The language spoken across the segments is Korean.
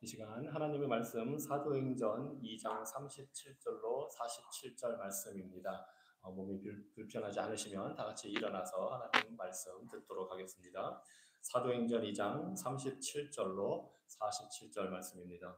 이 시간 하나님의 말씀 사도행전 2장 37절로 47절 말씀입니다. 몸이 불편하지 않으시면 다 같이 일어나서 하나님 말씀 듣도록 하겠습니다. 사도행전 2장 37절로 47절 말씀입니다.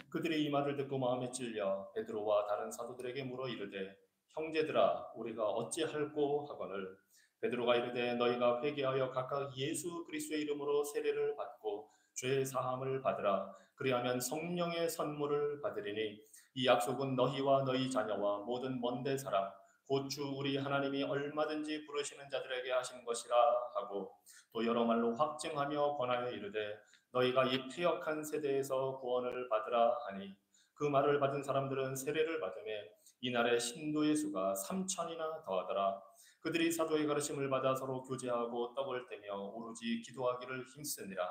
그들이 이 말을 듣고 마음에 찔려 베드로와 다른 사도들에게 물어 이르되 형제들아 우리가 어찌할꼬 하거늘 베드로가 이르되 너희가 회개하여 각각 예수 그리스도의 이름으로 세례를 받고 죄 사함을 받으라. 그리하면 성령의 선물을 받으리니 이 약속은 너희와 너희 자녀와 모든 먼데 사람 곧 주 우리 하나님이 얼마든지 부르시는 자들에게 하신 것이라 하고 또 여러 말로 확증하며 권하여 이르되 너희가 이 패역한 세대에서 구원을 받으라 하니 그 말을 받은 사람들은 세례를 받으며 이날의 신도의 수가 3천이나 더하더라. 그들이 사도의 가르침을 받아 서로 교제하고 떡을 떼며 오로지 기도하기를 힘쓰니라.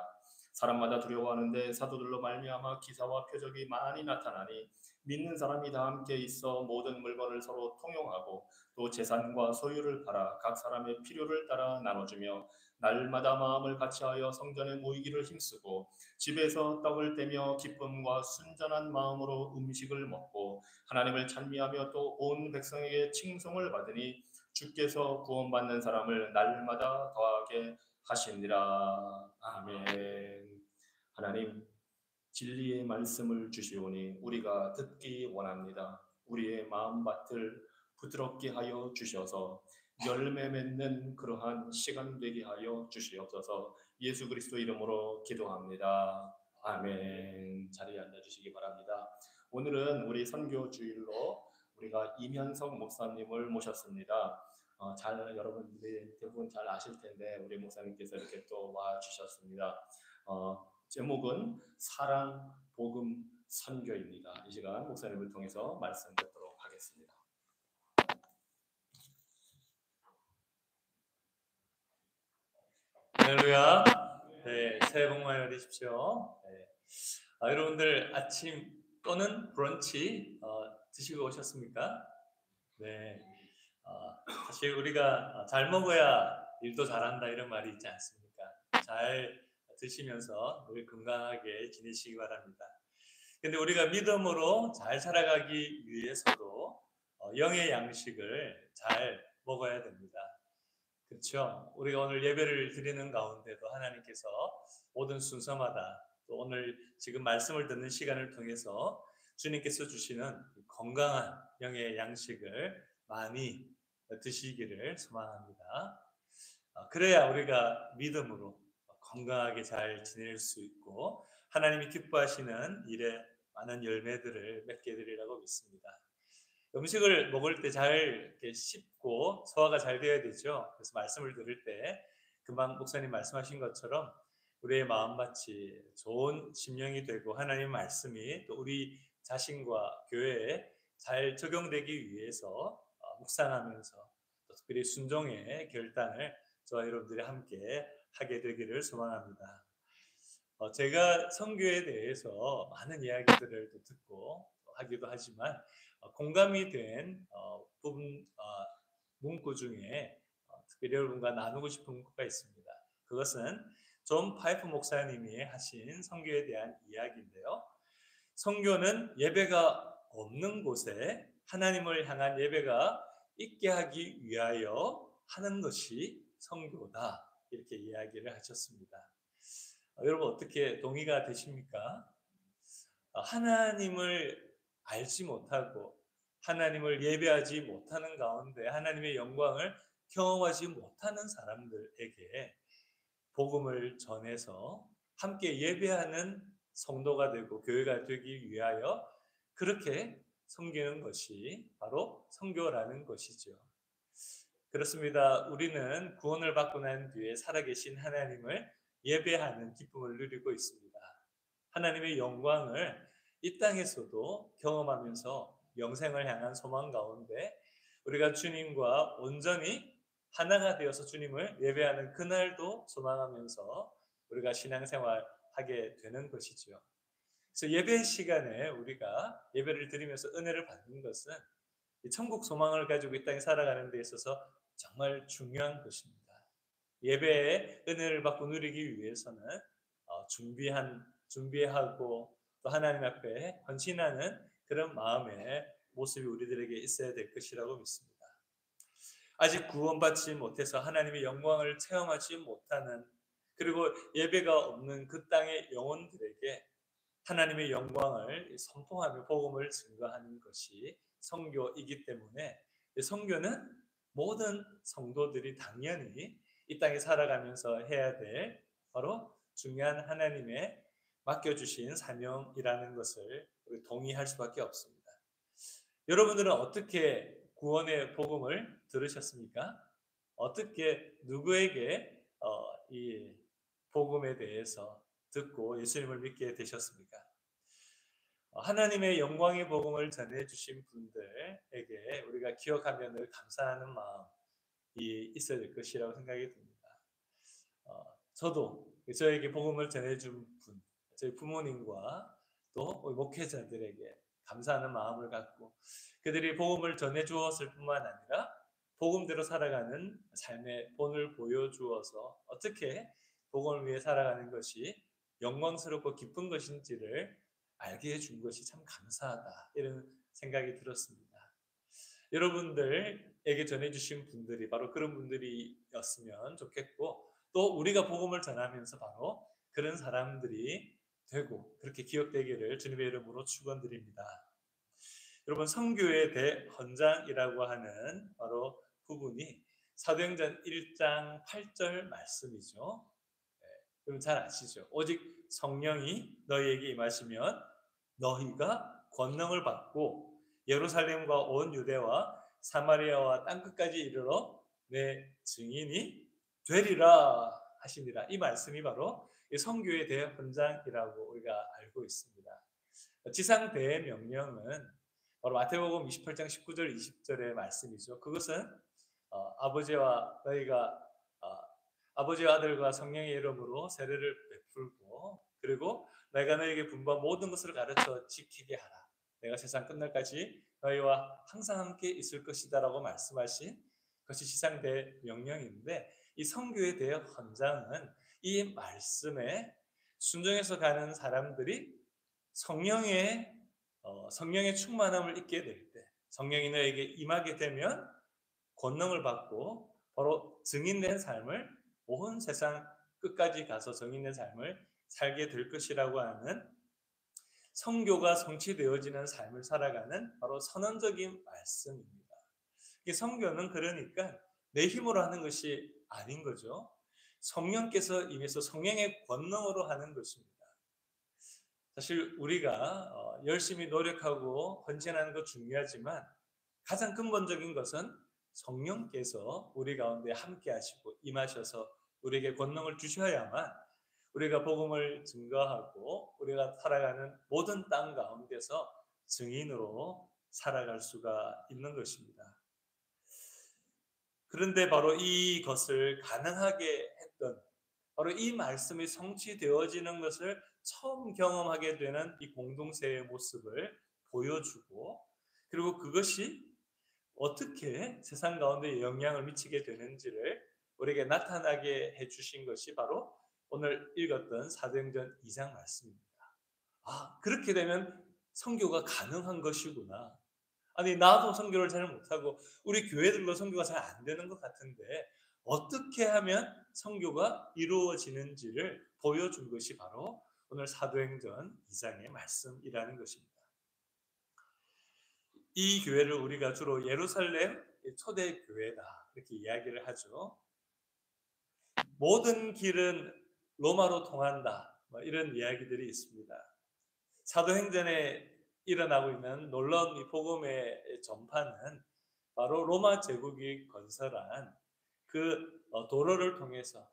사람마다 두려워하는데 사도들로 말미암아 기사와 표적이 많이 나타나니 믿는 사람이 다 함께 있어 모든 물건을 서로 통용하고 또 재산과 소유를 팔아 각 사람의 필요를 따라 나눠주며 날마다 마음을 같이하여 성전에 모이기를 힘쓰고 집에서 떡을 떼며 기쁨과 순전한 마음으로 음식을 먹고 하나님을 찬미하며 또 온 백성에게 칭송을 받으니 주께서 구원받는 사람을 날마다 더하게 하시니라. 아멘. 하나님 진리의 말씀을 주시오니 우리가 듣기 원합니다. 우리의 마음밭을 부드럽게 하여 주셔서 열매 맺는 그러한 시간 되게 하여 주시옵소서. 예수 그리스도 이름으로 기도합니다. 아멘. 자리에 앉아주시기 바랍니다. 오늘은 우리 선교 주일로 우리가 이면석 목사님을 모셨습니다. 여러분들이 대부분 잘 아실 텐데 우리 목사님께서 이렇게 또 와 주셨습니다. 제목은 사랑 복음 선교입니다. 이 시간 목사님을 통해서 말씀 듣도록 하겠습니다. 할렐루야. 네, 새해 복 많이 받으십시오. 네. 여러분들 아침 또는 브런치 드시고 오셨습니까? 네. 사실 우리가 잘 먹어야 일도 잘한다 이런 말이 있지 않습니까? 잘 드시면서 늘 건강하게 지내시기 바랍니다. 근데 우리가 믿음으로 잘 살아가기 위해서도 영의 양식을 잘 먹어야 됩니다. 그렇죠. 우리가 오늘 예배를 드리는 가운데도 하나님께서 모든 순서마다 또 오늘 지금 말씀을 듣는 시간을 통해서 주님께서 주시는 건강한 영의 양식을 많이 드시기를 소망합니다. 그래야 우리가 믿음으로 건강하게 잘 지낼 수 있고 하나님이 기뻐하시는 일에 많은 열매들을 맺게 되리라고 믿습니다. 음식을 먹을 때 잘 씹고 소화가 잘 되어야 되죠. 그래서 말씀을 들을 때 금방 목사님 말씀하신 것처럼 우리의 마음밭이 좋은 심령이 되고 하나님의 말씀이 또 우리 자신과 교회에 잘 적용되기 위해서 묵상하면서 특별히 순종의 결단을 저와 여러분들이 함께 하게 되기를 소망합니다. 제가 선교에 대해서 많은 이야기들을 듣고 하기도 하지만 공감이 된 부분 문구 중에 특별히 여러분과 나누고 싶은 문구가 있습니다. 그것은 존 파이프 목사님이 하신 선교에 대한 이야기인데요. 선교는 예배가 없는 곳에 하나님을 향한 예배가 있게 하기 위하여 하는 것이 선교다. 이렇게 이야기를 하셨습니다. 여러분 어떻게 동의가 되십니까? 하나님을 알지 못하고 하나님을 예배하지 못하는 가운데 하나님의 영광을 경험하지 못하는 사람들에게 복음을 전해서 함께 예배하는 성도가 되고 교회가 되기 위하여 그렇게 섬기는 것이 바로 선교라는 것이죠. 그렇습니다. 우리는 구원을 받고 난 뒤에 살아계신 하나님을 예배하는 기쁨을 누리고 있습니다. 하나님의 영광을 이 땅에서도 경험하면서 영생을 향한 소망 가운데 우리가 주님과 온전히 하나가 되어서 주님을 예배하는 그날도 소망하면서 우리가 신앙생활 하게 되는 것이죠. 그래서 예배 시간에 우리가 예배를 드리면서 은혜를 받는 것은 천국 소망을 가지고 이 땅에 살아가는 데 있어서 정말 중요한 것입니다. 예배의 은혜를 받고 누리기 위해서는 준비하고 또 하나님 앞에 헌신하는 그런 마음의 모습이 우리들에게 있어야 될 것이라고 믿습니다. 아직 구원받지 못해서 하나님의 영광을 체험하지 못하는, 그리고 예배가 없는 그 땅의 영혼들에게 하나님의 영광을 선포하며 복음을 증거하는 것이 선교이기 때문에, 선교는 모든 성도들이 당연히 이 땅에 살아가면서 해야 될 바로 중요한 하나님의 맡겨주신 사명이라는 것을 우리 동의할 수밖에 없습니다. 여러분들은 어떻게 구원의 복음을 들으셨습니까? 어떻게 누구에게 이 복음에 대해서 듣고 예수님을 믿게 되셨습니까? 하나님의 영광의 복음을 전해주신 분들에게 우리가 기억하며 늘 감사하는 마음이 있어야 될 것이라고 생각이 듭니다. 저도 저에게 복음을 전해준 분, 저희 부모님과 또 목회자들에게 감사하는 마음을 갖고 그들이 복음을 전해주었을 뿐만 아니라 복음대로 살아가는 삶의 본을 보여주어서 어떻게 복음을 위해 살아가는 것이 영광스럽고 기쁜 것인지를 알게 해준 것이 참 감사하다, 이런 생각이 들었습니다. 여러분들에게 전해주신 분들이 바로 그런 분들이었으면 좋겠고, 또 우리가 복음을 전하면서 바로 그런 사람들이 되고 그렇게 기억되기를 주님의 이름으로 축원드립니다. 여러분, 선교의 대헌장이라고 하는 바로 부분이 사도행전 1장 8절 말씀이죠. 여러분 잘 아시죠? 오직 성령이 너희에게 임하시면 너희가 권능을 받고 예루살렘과 온 유대와 사마리아와 땅끝까지 이르러 내 증인이 되리라 하십니다. 이 말씀이 바로 선교의 대헌장이라고 우리가 알고 있습니다. 지상 대명령은 바로 마태복음 28장 19절 20절의 말씀이죠. 그것은 아버지와 아들과 성령의 이름으로 세례를 베풀고, 그리고 내가 너에게 분부한 모든 것을 가르쳐 지키게 하라. 내가 세상 끝날까지 너희와 항상 함께 있을 것이다 라고 말씀하신 것이 지상 대명령인데, 이 선교에 대한 헌장은 이 말씀에 순종해서 가는 사람들이 성령의 충만함을 잊게 될 때, 성령이 너에게 임하게 되면 권능을 받고 바로 증인된 삶을, 온 세상 끝까지 가서 증인된 삶을 살게 될 것이라고 하는, 선교가 성취되어지는 삶을 살아가는 바로 선언적인 말씀입니다. 이 선교는 그러니까 내 힘으로 하는 것이 아닌 거죠. 성령께서 임해서 성령의 권능으로 하는 것입니다. 사실 우리가 열심히 노력하고 헌신하는 것 중요하지만 가장 근본적인 것은 성령께서 우리 가운데 함께 하시고 임하셔서 우리에게 권능을 주셔야만 우리가 복음을 증거하고 우리가 살아가는 모든 땅 가운데서 증인으로 살아갈 수가 있는 것입니다. 그런데 바로 이것을 가능하게 했던, 바로 이 말씀이 성취되어지는 것을 처음 경험하게 되는 이 공동체의 모습을 보여주고, 그리고 그것이 어떻게 세상 가운데 영향을 미치게 되는지를 우리에게 나타나게 해주신 것이 바로 오늘 읽었던 사도행전 2장 말씀입니다. 그렇게 되면 선교가 가능한 것이구나. 아니, 나도 선교를 잘 못하고 우리 교회들도 선교가 잘 안 되는 것 같은데 어떻게 하면 선교가 이루어지는지를 보여준 것이 바로 오늘 사도행전 2장의 말씀이라는 것입니다. 이 교회를 우리가 주로 예루살렘 초대 교회다 이렇게 이야기를 하죠. 모든 길은 로마로 통한다, 이런 이야기들이 있습니다. 사도행전에 일어나고 있는 놀라운 이 복음의 전파는 바로 로마 제국이 건설한 그 도로를 통해서,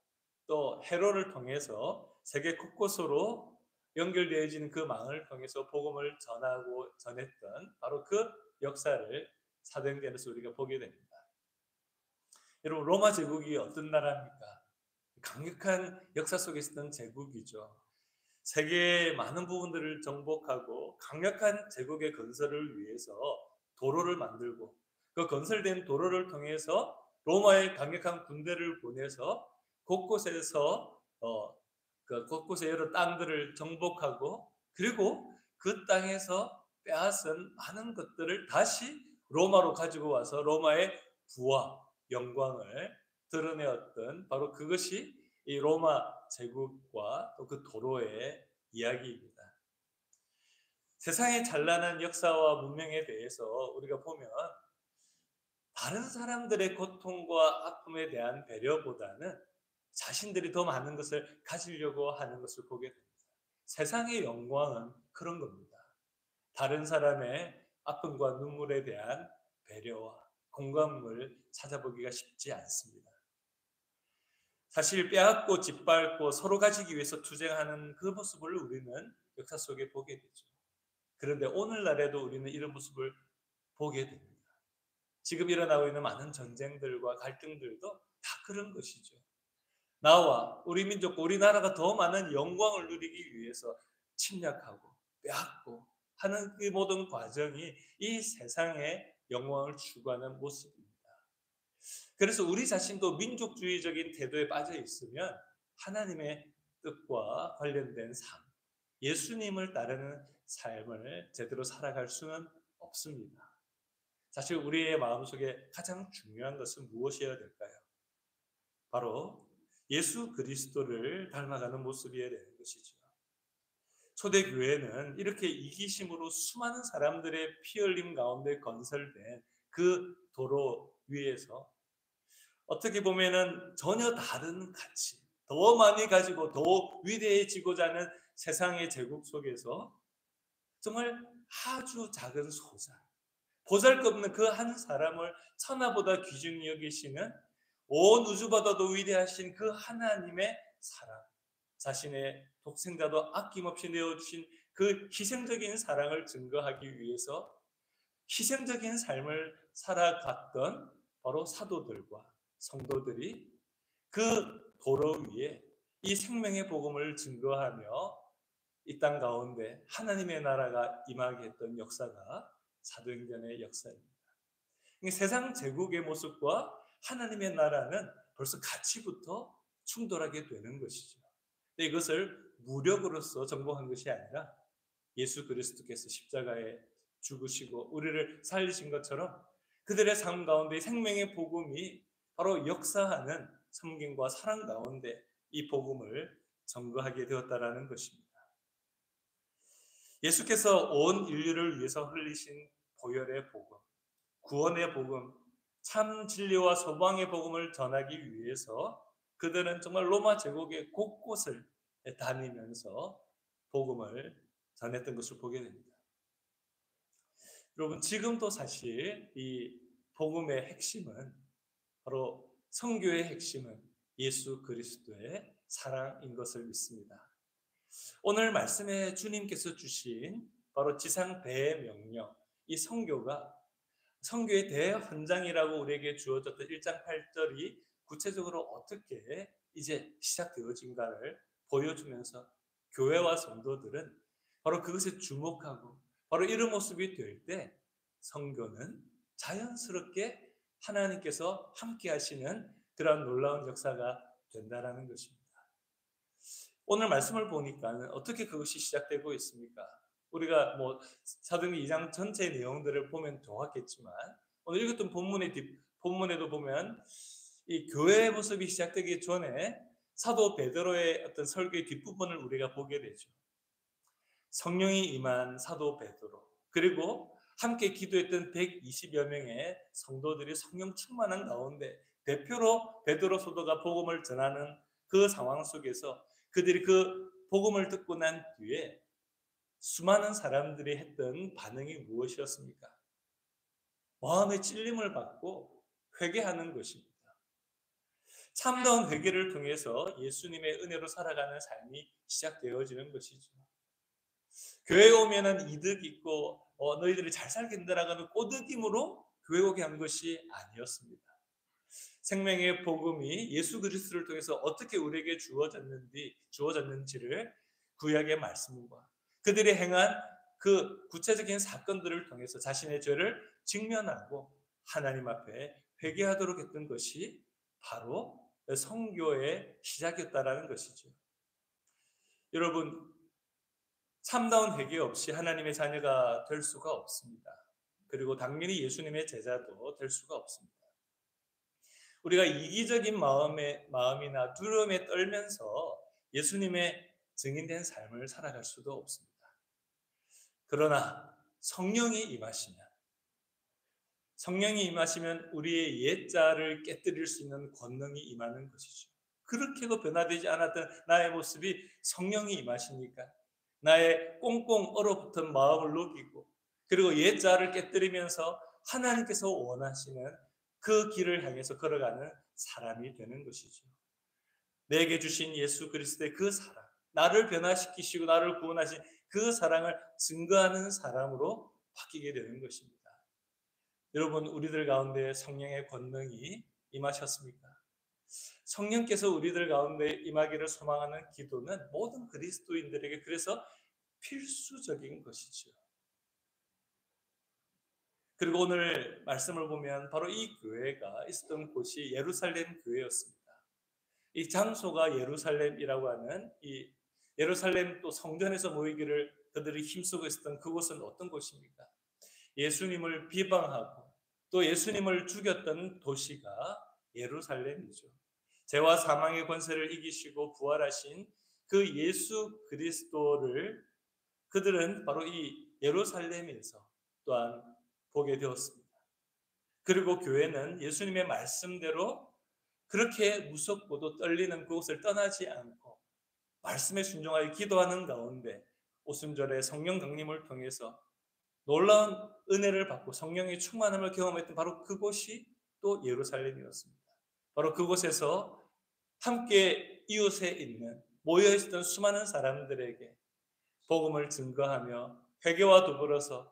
또 해로를 통해서 세계 곳곳으로 연결되어지는 그 망을 통해서 복음을 전했던 바로 그 역사를 사도행전에서 우리가 보게 됩니다. 여러분, 로마 제국이 어떤 나라입니까? 강력한 역사 속에 있었던 제국이죠. 세계의 많은 부분들을 정복하고 강력한 제국의 건설을 위해서 도로를 만들고, 그 건설된 도로를 통해서 로마의 강력한 군대를 보내서 곳곳에서 곳곳의 여러 땅들을 정복하고, 그리고 그 땅에서 빼앗은 많은 것들을 다시 로마로 가지고 와서 로마의 부와 영광을 드러내었던 바로 그것이 이 로마 제국과 또 그 도로의 이야기입니다. 세상의 찬란한 역사와 문명에 대해서 우리가 보면 다른 사람들의 고통과 아픔에 대한 배려보다는 자신들이 더 많은 것을 가지려고 하는 것을 보게 됩니다. 세상의 영광은 그런 겁니다. 다른 사람의 아픔과 눈물에 대한 배려와 공감을 찾아보기가 쉽지 않습니다. 사실 빼앗고 짓밟고 서로 가지기 위해서 투쟁하는 그 모습을 우리는 역사 속에 보게 되죠. 그런데 오늘날에도 우리는 이런 모습을 보게 됩니다. 지금 일어나고 있는 많은 전쟁들과 갈등들도 다 그런 것이죠. 나와 우리 민족과 우리나라가 더 많은 영광을 누리기 위해서 침략하고 빼앗고 하는 그 모든 과정이 이 세상의 영광을 추구하는 모습입니다. 그래서 우리 자신도 민족주의적인 태도에 빠져 있으면 하나님의 뜻과 관련된 삶, 예수님을 따르는 삶을 제대로 살아갈 수는 없습니다. 사실 우리의 마음속에 가장 중요한 것은 무엇이어야 될까요? 바로 예수 그리스도를 닮아가는 모습이어야 되는 것이죠. 초대교회는 이렇게 이기심으로 수많은 사람들의 피 흘림 가운데 건설된 그 도로 위에서 어떻게 보면은 전혀 다른 가치, 더 많이 가지고 더 위대해지고자 하는 세상의 제국 속에서 정말 아주 작은 소자, 보잘것없는 그 한 사람을 천하보다 귀중히 여기시는 온 우주보다도 위대하신 그 하나님의 사랑, 자신의 독생자도 아낌없이 내어주신 그 희생적인 사랑을 증거하기 위해서 희생적인 삶을 살아갔던 바로 사도들과 성도들이 그 도로 위에 이 생명의 복음을 증거하며 이 땅 가운데 하나님의 나라가 임하게 했던 역사가 사도행전의 역사입니다. 세상 제국의 모습과 하나님의 나라는 벌써 가치부터 충돌하게 되는 것이죠. 근데 이것을 무력으로서 정복한 것이 아니라 예수 그리스도께서 십자가에 죽으시고 우리를 살리신 것처럼 그들의 삶 가운데 생명의 복음이 바로 역사하는 섬김과 사랑 가운데 이 복음을 전거하게 되었다라는 것입니다. 예수께서 온 인류를 위해서 흘리신 보혈의 복음, 구원의 복음, 참 진리와 소망의 복음을 전하기 위해서 그들은 정말 로마 제국의 곳곳을 다니면서 복음을 전했던 것을 보게 됩니다. 여러분, 지금도 사실 이 복음의 핵심은 바로 선교의 핵심은 예수 그리스도의 사랑인 것을 믿습니다. 오늘 말씀에 주님께서 주신 바로 지상 대명령, 이 선교가 선교의 대헌장이라고 우리에게 주어졌던 1장 8절이 구체적으로 어떻게 이제 시작되어진가를 보여주면서 교회와 성도들은 바로 그것에 주목하고 바로 이런 모습이 될 때 선교는 자연스럽게 하나님께서 함께 하시는 그런 놀라운 역사가 된다라는 것입니다. 오늘 말씀을 보니까 어떻게 그것이 시작되고 있습니까? 우리가 뭐 사도행전 2장 전체 내용들을 보면 좋았겠지만 오늘 읽었던 본문에도 보면 이 교회의 모습이 시작되기 전에 사도 베드로의 어떤 설교의 뒷부분을 우리가 보게 되죠. 성령이 임한 사도 베드로, 그리고 함께 기도했던 120여 명의 성도들이 성령 충만한 가운데 대표로 베드로 사도가 복음을 전하는 그 상황 속에서 그들이 그 복음을 듣고 난 뒤에 수많은 사람들이 했던 반응이 무엇이었습니까? 마음의 찔림을 받고 회개하는 것입니다. 참다운 회개를 통해서 예수님의 은혜로 살아가는 삶이 시작되어지는 것이죠. 교회에 오면은 이득 있고 너희들이 잘 살겠다라는 꼬드김으로 교회 오게 한 것이 아니었습니다. 생명의 복음이 예수 그리스도를 통해서 어떻게 우리에게 주어졌는지를 구약의 말씀과 그들이 행한 그 구체적인 사건들을 통해서 자신의 죄를 직면하고 하나님 앞에 회개하도록 했던 것이 바로 선교의 시작이었다라는 것이죠. 여러분, 참다운 회개 없이 하나님의 자녀가 될 수가 없습니다. 그리고 당연히 예수님의 제자도 될 수가 없습니다. 우리가 이기적인 마음이나 두려움에 떨면서 예수님의 증인된 삶을 살아갈 수도 없습니다. 그러나 성령이 임하시면 우리의 옛자를 깨뜨릴 수 있는 권능이 임하는 것이죠. 그렇게도 변화되지 않았던 나의 모습이 성령이 임하시니까 나의 꽁꽁 얼어붙은 마음을 녹이고 그리고 옛자를 깨뜨리면서 하나님께서 원하시는 그 길을 향해서 걸어가는 사람이 되는 것이죠. 내게 주신 예수 그리스도의 그 사랑, 나를 변화시키시고 나를 구원하신 그 사랑을 증거하는 사람으로 바뀌게 되는 것입니다. 여러분, 우리들 가운데 성령의 권능이 임하셨습니까? 성령께서 우리들 가운데 임하기를 소망하는 기도는 모든 그리스도인들에게 그래서 필수적인 것이죠. 그리고 오늘 말씀을 보면 바로 이 교회가 있었던 곳이 예루살렘 교회였습니다. 이 장소가 예루살렘이라고 하는 이 예루살렘 또 성전에서 모이기를 그들이 힘쓰고 있었던 그곳은 어떤 곳입니까? 예수님을 비방하고 또 예수님을 죽였던 도시가 예루살렘이죠. 죄와 사망의 권세를 이기시고 부활하신 그 예수 그리스도를 그들은 바로 이 예루살렘에서 또한 보게 되었습니다. 그리고 교회는 예수님의 말씀대로 그렇게 무섭고도 떨리는 그곳을 떠나지 않고 말씀에 순종하여 기도하는 가운데 오순절에 성령 강림을 통해서 놀라운 은혜를 받고 성령의 충만함을 경험했던 바로 그곳이 또 예루살렘이었습니다. 바로 그곳에서 함께 이웃에 있는 모여 있었던 수많은 사람들에게 복음을 증거하며 회개와 더불어서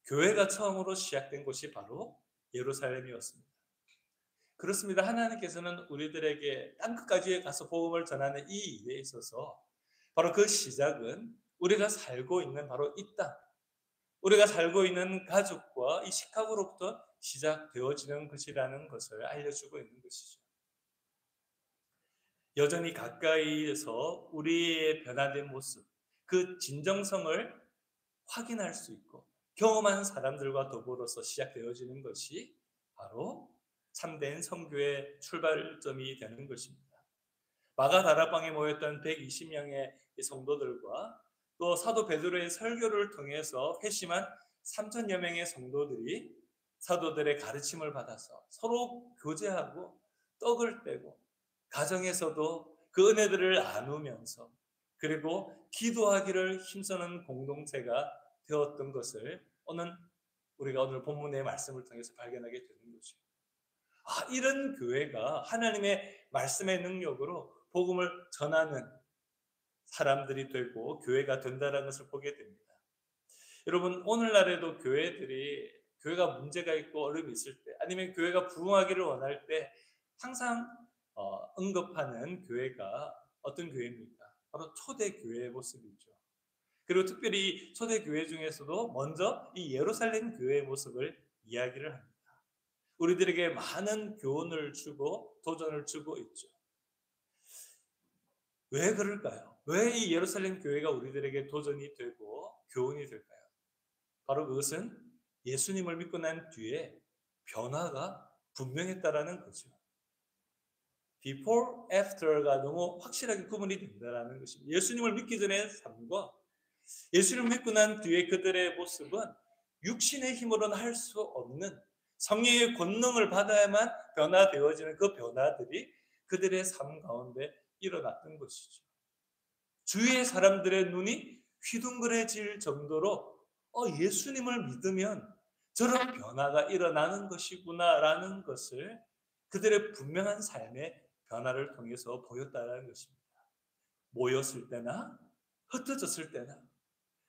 교회가 처음으로 시작된 곳이 바로 예루살렘이었습니다. 그렇습니다. 하나님께서는 우리들에게 땅끝까지 가서 복음을 전하는 이 일에 있어서 바로 그 시작은 우리가 살고 있는 바로 이 땅, 우리가 살고 있는 가족과 이 시카고로부터 시작되어지는 것이라는 것을 알려주고 있는 것이죠. 여전히 가까이에서 우리의 변화된 모습, 그 진정성을 확인할 수 있고 경험한 사람들과 더불어서 시작되어지는 것이 바로 참된 선교의 출발점이 되는 것입니다. 마가 다락방에 모였던 120명의 성도들과 또 사도 베드로의 설교를 통해서 회심한 3,000여 명의 성도들이 사도들의 가르침을 받아서 서로 교제하고 떡을 떼고 가정에서도 그 은혜들을 나누면서 그리고 기도하기를 힘쓰는 공동체가 되었던 것을 우리가 오늘 본문의 말씀을 통해서 발견하게 되는 거죠. 이런 교회가 하나님의 말씀의 능력으로 복음을 전하는 사람들이 되고 교회가 된다는 것을 보게 됩니다. 여러분, 오늘날에도 교회가 문제가 있고 어려움이 있을 때 아니면 교회가 부흥하기를 원할 때 항상 언급하는 교회가 어떤 교회입니까? 바로 초대교회의 모습이죠. 그리고 특별히 초대교회 중에서도 먼저 이 예루살렘 교회의 모습을 이야기를 합니다. 우리들에게 많은 교훈을 주고 도전을 주고 있죠. 왜 그럴까요? 왜 이 예루살렘 교회가 우리들에게 도전이 되고 교훈이 될까요? 바로 그것은 예수님을 믿고 난 뒤에 변화가 분명했다라는 거죠. Before, after가 너무 확실하게 구분이 된다는 것입니다. 예수님을 믿기 전의 삶과 예수님을 믿고 난 뒤에 그들의 모습은 육신의 힘으로는 할 수 없는 성령의 권능을 받아야만 변화되어지는 그 변화들이 그들의 삶 가운데 일어났던 것이죠. 주위의 사람들의 눈이 휘둥그레질 정도로 예수님을 믿으면 저런 변화가 일어나는 것이구나라는 것을 그들의 분명한 삶의 변화를 통해서 보였다는 것입니다. 모였을 때나 흩어졌을 때나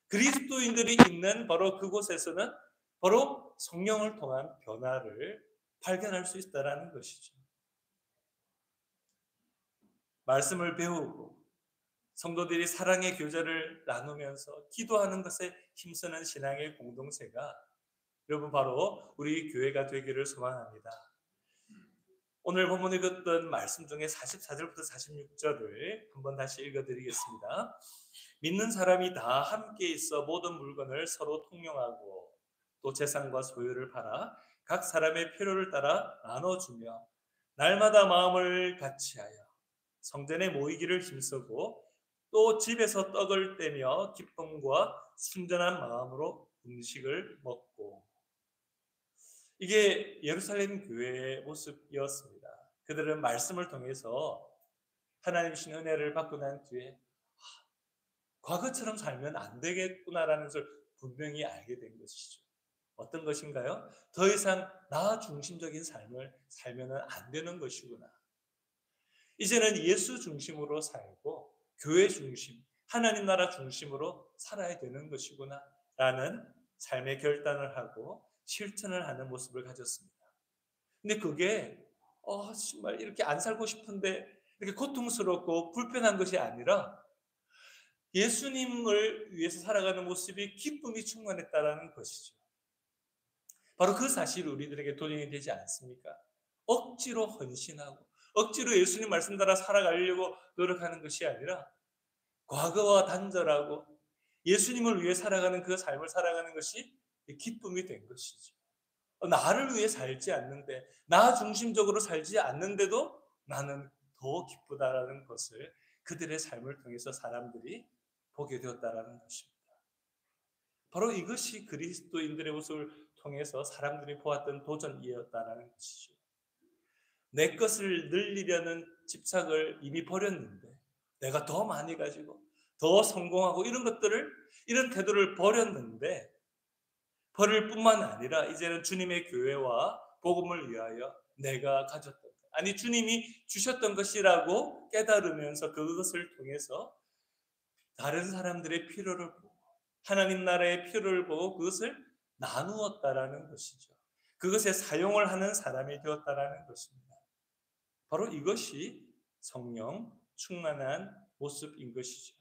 그리스도인들이 있는 바로 그곳에서는 바로 성령을 통한 변화를 발견할 수 있다는 것이죠. 말씀을 배우고 성도들이 사랑의 교제를 나누면서 기도하는 것에 힘쓰는 신앙의 공동체가 여러분 바로 우리 교회가 되기를 소망합니다. 오늘 본문 읽었던 말씀 중에 44절부터 46절을 한번 다시 읽어드리겠습니다. 믿는 사람이 다 함께 있어 모든 물건을 서로 통용하고 또 재산과 소유를 팔아 각 사람의 필요를 따라 나눠주며 날마다 마음을 같이하여 성전에 모이기를 힘쓰고 또 집에서 떡을 떼며 기쁨과 순전한 마음으로 음식을 먹고. 이게 예루살렘 교회의 모습이었습니다. 그들은 말씀을 통해서 하나님 주신 은혜를 받고 난 뒤에 과거처럼 살면 안 되겠구나라는 것을 분명히 알게 된 것이죠. 어떤 것인가요? 더 이상 나 중심적인 삶을 살면 안 되는 것이구나. 이제는 예수 중심으로 살고 교회 중심, 하나님 나라 중심으로 살아야 되는 것이구나 라는 삶의 결단을 하고 실천을 하는 모습을 가졌습니다. 근데 그게 정말 이렇게 안 살고 싶은데 이렇게 고통스럽고 불편한 것이 아니라 예수님을 위해서 살아가는 모습이 기쁨이 충만했다라는 것이죠. 바로 그 사실이 우리들에게 도전이 되지 않습니까? 억지로 헌신하고 억지로 예수님 말씀 따라 살아가려고 노력하는 것이 아니라 과거와 단절하고 예수님을 위해 살아가는 그 삶을 살아가는 것이 기쁨이 된 것이죠. 나를 위해 살지 않는데, 나 중심적으로 살지 않는데도 나는 더 기쁘다라는 것을 그들의 삶을 통해서 사람들이 보게 되었다라는 것입니다. 바로 이것이 그리스도인들의 모습을 통해서 사람들이 보았던 도전이었다라는 것이죠. 내 것을 늘리려는 집착을 이미 버렸는데 내가 더 많이 가지고 더 성공하고 이런 태도를 버렸는데 버릴 뿐만 아니라 이제는 주님의 교회와 복음을 위하여 내가 가졌던 것, 아니 주님이 주셨던 것이라고 깨달으면서 그것을 통해서 다른 사람들의 필요를 보고 하나님 나라의 필요를 보고 그것을 나누었다라는 것이죠. 그것에 사용을 하는 사람이 되었다라는 것입니다. 바로 이것이 성령 충만한 모습인 것이죠.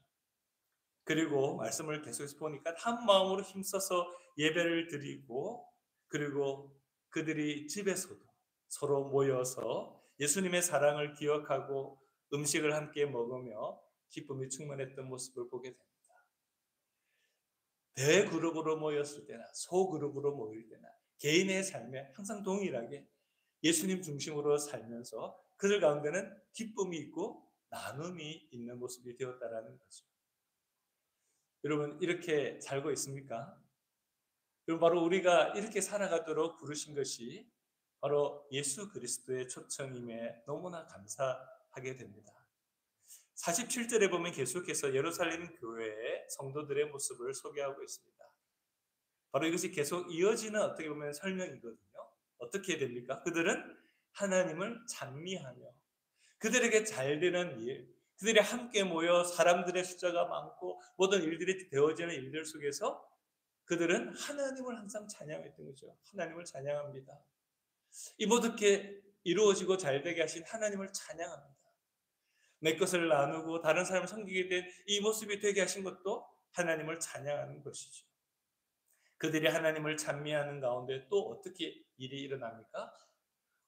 그리고 말씀을 계속해서 보니까 한 마음으로 힘써서 예배를 드리고, 그리고 그들이 집에서도 서로 모여서 예수님의 사랑을 기억하고 음식을 함께 먹으며 기쁨이 충만했던 모습을 보게 됩니다. 대그룹으로 모였을 때나 소그룹으로 모일 때나 개인의 삶에 항상 동일하게 예수님 중심으로 살면서 그들 가운데는 기쁨이 있고 나눔이 있는 모습이 되었다라는 거죠. 여러분 이렇게 살고 있습니까? 여러분 바로 우리가 이렇게 살아가도록 부르신 것이 바로 예수 그리스도의 초청임에 너무나 감사하게 됩니다. 47절에 보면 계속해서 예루살렘 교회의 성도들의 모습을 소개하고 있습니다. 바로 이것이 계속 이어지는 어떻게 보면 설명이거든요. 어떻게 됩니까? 그들은 하나님을 찬미하며 그들에게 잘 되는 일, 그들이 함께 모여 사람들의 숫자가 많고 모든 일들이 되어지는 일들 속에서 그들은 하나님을 항상 찬양했던 거죠. 하나님을 찬양합니다. 이 모든 게 이루어지고 잘되게 하신 하나님을 찬양합니다. 내 것을 나누고 다른 사람을 섬기게 된 이 모습이 되게 하신 것도 하나님을 찬양하는 것이죠. 그들이 하나님을 찬미하는 가운데 또 어떻게 일이 일어납니까?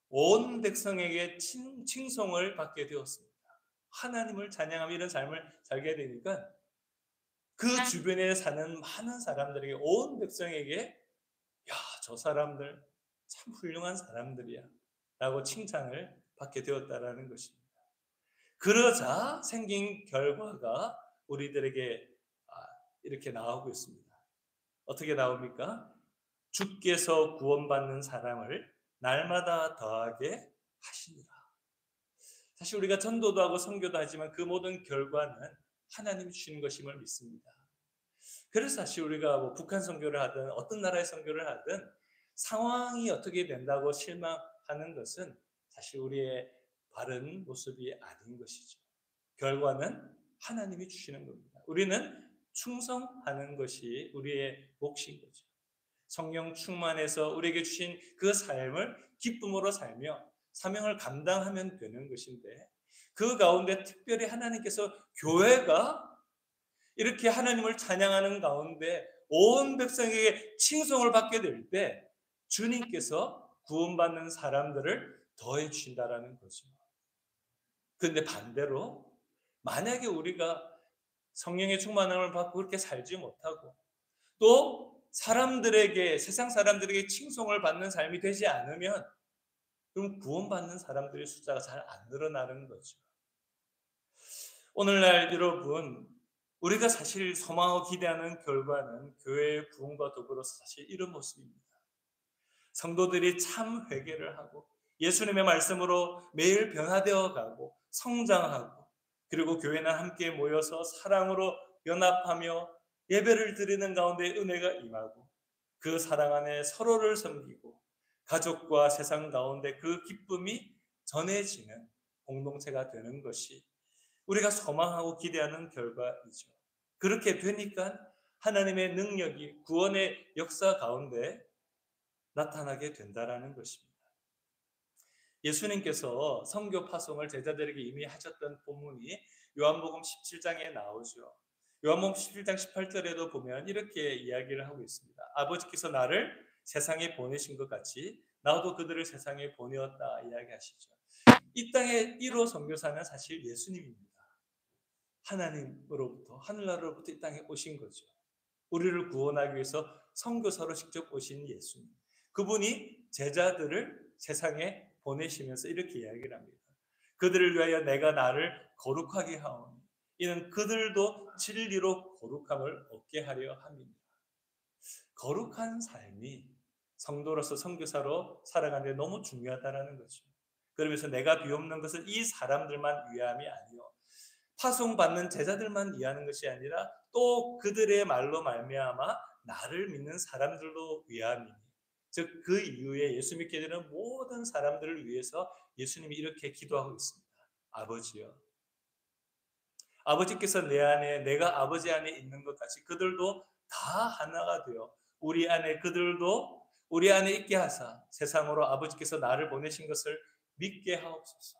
온 백성에게 칭송을 받게 되었습니다. 하나님을 찬양하며 이런 삶을 살게 되니까 그 주변에 사는 많은 사람들에게, 온 백성에게 야, 저 사람들 참 훌륭한 사람들이야 라고 칭찬을 받게 되었다라는 것입니다. 그러자 생긴 결과가 우리들에게 이렇게 나오고 있습니다. 어떻게 나옵니까? 주께서 구원받는 사람을 날마다 더하게 하시니라. 사실 우리가 전도도 하고 선교도 하지만 그 모든 결과는 하나님이 주시는 것임을 믿습니다. 그래서 사실 우리가 북한 선교를 하든 어떤 나라의 선교를 하든 상황이 어떻게 된다고 실망하는 것은 사실 우리의 바른 모습이 아닌 것이죠. 결과는 하나님이 주시는 겁니다. 우리는 충성하는 것이 우리의 몫인 거죠. 성령 충만해서 우리에게 주신 그 삶을 기쁨으로 살며 사명을 감당하면 되는 것인데, 그 가운데 특별히 하나님께서 교회가 이렇게 하나님을 찬양하는 가운데 온 백성에게 칭송을 받게 될 때 주님께서 구원받는 사람들을 더해 주신다라는 거죠. 그런데 반대로 만약에 우리가 성령의 충만함을 받고 그렇게 살지 못하고 또 사람들에게 세상 사람들에게 칭송을 받는 삶이 되지 않으면 그럼 구원받는 사람들의 숫자가 잘 안 늘어나는 거죠. 오늘날 여러분 우리가 사실 소망하고 기대하는 결과는 교회의 부흥과 더불어서 사실 이런 모습입니다. 성도들이 참 회개를 하고 예수님의 말씀으로 매일 변화되어 가고 성장하고 그리고 교회는 함께 모여서 사랑으로 연합하며 예배를 드리는 가운데 은혜가 임하고 그 사랑 안에 서로를 섬기고 가족과 세상 가운데 그 기쁨이 전해지는 공동체가 되는 것이 우리가 소망하고 기대하는 결과이죠. 그렇게 되니까 하나님의 능력이 구원의 역사 가운데 나타나게 된다라는 것입니다. 예수님께서 선교 파송을 제자들에게 이미 하셨던 본문이 요한복음 17장에 나오죠. 요한복음 17장 18절에도 보면 이렇게 이야기를 하고 있습니다. 아버지께서 나를 세상에 보내신 것 같이 나도 그들을 세상에 보내었다 이야기하시죠. 이 땅의 1호 선교사는 사실 예수님입니다. 하나님으로부터 하늘나라로부터 이 땅에 오신 거죠. 우리를 구원하기 위해서 선교사로 직접 오신 예수님. 그분이 제자들을 세상에 보내시면서 이렇게 이야기를 합니다. 그들을 위하여 내가 나를 거룩하게 하오니 이는 그들도 진리로 거룩함을 얻게 하려 함이니라. 거룩한 삶이 성도로서 선교사로 살아가는 데 너무 중요하다는 거죠. 그러면서 내가 비옵는 것은 이 사람들만 위함이 아니요 파송받는 제자들만 위하는 것이 아니라 또 그들의 말로 말미암아 나를 믿는 사람들도 위함이니 즉 그 이후에 예수 믿게 되는 모든 사람들을 위해서 예수님이 이렇게 기도하고 있습니다. 아버지여 아버지께서 내 안에 내가 아버지 안에 있는 것 같이 그들도 다 하나가 되어 우리 안에 그들도 우리 안에 있게 하사 세상으로 아버지께서 나를 보내신 것을 믿게 하옵소서.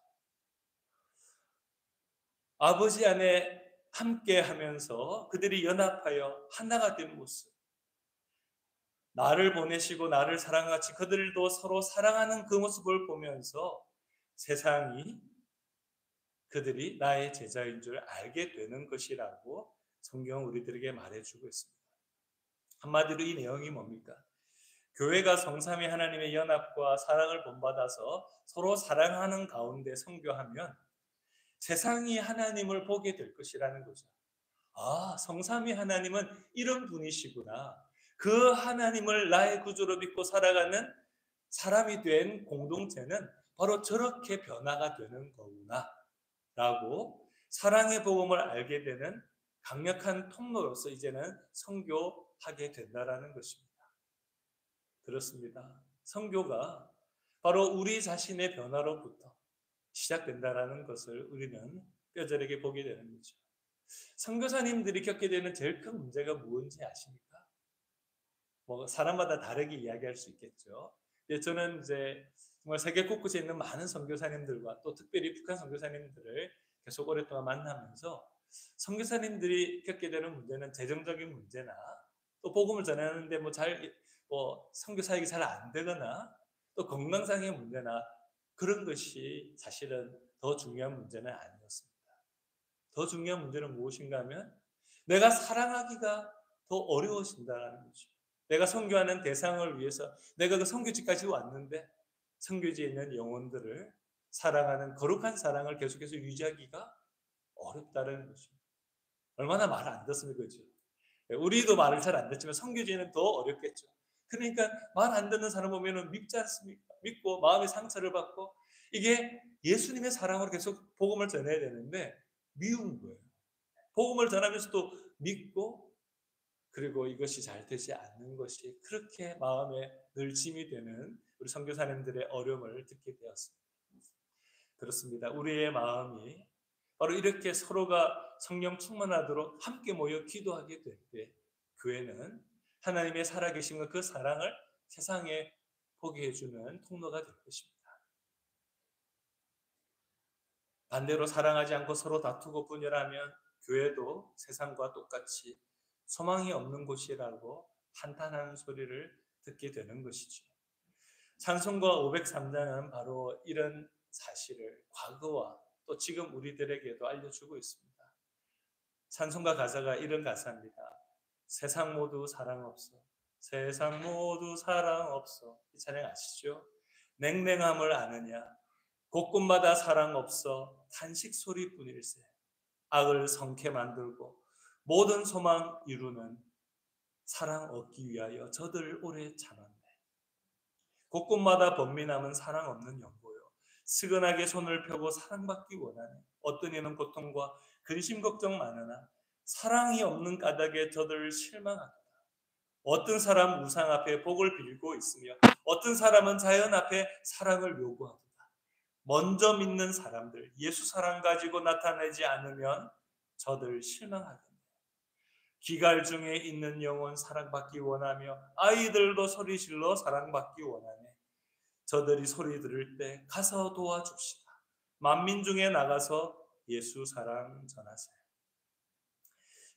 아버지 안에 함께 하면서 그들이 연합하여 하나가 된 모습 나를 보내시고 나를 사랑같이 그들도 서로 사랑하는 그 모습을 보면서 세상이 그들이 나의 제자인 줄 알게 되는 것이라고 성경은 우리들에게 말해주고 있습니다. 한마디로 이 내용이 뭡니까? 교회가 성삼위 하나님의 연합과 사랑을 본받아서 서로 사랑하는 가운데 선교하면 세상이 하나님을 보게 될 것이라는 거죠. 아, 성삼위 하나님은 이런 분이시구나. 그 하나님을 나의 구주로 믿고 살아가는 사람이 된 공동체는 바로 저렇게 변화가 되는 거구나 라고 사랑의 복음을 알게 되는 강력한 통로로서 이제는 선교하게 된다라는 것입니다. 그렇습니다. 선교가 바로 우리 자신의 변화로부터 시작된다라는 것을 우리는 뼈저리게 보게 되는 거죠. 선교사님들이 겪게 되는 제일 큰 문제가 무엇인지 아십니까? 뭐 사람마다 다르게 이야기할 수 있겠죠. 저는 이제 정말 세계 곳곳에 있는 많은 선교사님들과 또 특별히 북한 선교사님들을 계속 오랫동안 만나면서 선교사님들이 겪게 되는 문제는 재정적인 문제나 또 복음을 전하는데 선교 사역이 잘 안 되거나 또 건강상의 문제나 그런 것이 사실은 더 중요한 문제는 아니었습니다. 더 중요한 문제는 무엇인가 하면 내가 사랑하기가 더 어려워진다는 거죠. 내가 선교하는 대상을 위해서 내가 그 선교지까지 왔는데 선교지에 있는 영혼들을 사랑하는 거룩한 사랑을 계속해서 유지하기가 어렵다는 거죠. 얼마나 말 안 듣습니까? 그렇죠? 우리도 말을 잘 안 듣지만 선교지에는 더 어렵겠죠. 그러니까 말 안 듣는 사람 보면 믿지 않습니까? 믿고 마음의 상처를 받고 이게 예수님의 사랑으로 계속 복음을 전해야 되는데 미운 거예요. 복음을 전하면서도 믿고 그리고 이것이 잘 되지 않는 것이 그렇게 마음에 늘 짐이 되는 우리 선교사님들의 어려움을 듣게 되었습니다. 그렇습니다. 우리의 마음이 바로 이렇게 서로가 성령 충만하도록 함께 모여 기도하게 될 때 교회는 하나님의 살아계심과 그 사랑을 세상에 보게 해주는 통로가 될 것입니다. 반대로 사랑하지 않고 서로 다투고 분열하면 교회도 세상과 똑같이 소망이 없는 곳이라고 한탄하는 소리를 듣게 되는 것이죠. 찬송가 503장은 바로 이런 사실을 과거와 또 지금 우리들에게도 알려주고 있습니다. 찬송가 가사가 이런 가사입니다. 세상 모두 사랑 없어. 세상 모두 사랑 없어. 이 찬양 아시죠? 냉랭함을 아느냐. 곳곳마다 사랑 없어. 탄식 소리뿐일세. 악을 성케 만들고 모든 소망 이루는 사랑 얻기 위하여 저들 오래 참았네. 곳곳마다 번민함은 사랑 없는 연고요. 스근하게 손을 펴고 사랑받기 원하네. 어떤 이는 고통과 근심 걱정 많으나 사랑이 없는 까닭에 저들 실망하다. 어떤 사람 우상 앞에 복을 빌고 있으며 어떤 사람은 자연 앞에 사랑을 요구하도다. 먼저 믿는 사람들 예수 사랑 가지고 나타내지 않으면 저들 실망하겠네. 기갈 중에 있는 영혼 사랑받기 원하며 아이들도 소리질러 사랑받기 원하네. 저들이 소리 들을 때 가서 도와줍시다. 만민 중에 나가서 예수 사랑 전하세요.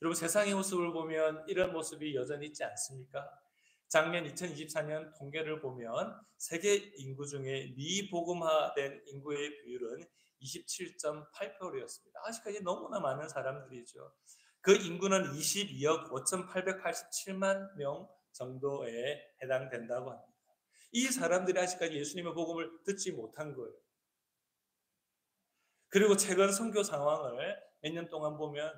여러분 세상의 모습을 보면 이런 모습이 여전히 있지 않습니까? 작년 2024년 통계를 보면 세계 인구 중에 미복음화된 인구의 비율은 27.8%였습니다. 아직까지 너무나 많은 사람들이죠. 그 인구는 22억 5,887만 명 정도에 해당된다고 합니다. 이 사람들이 아직까지 예수님의 복음을 듣지 못한 거예요. 그리고 최근 선교 상황을 몇 년 동안 보면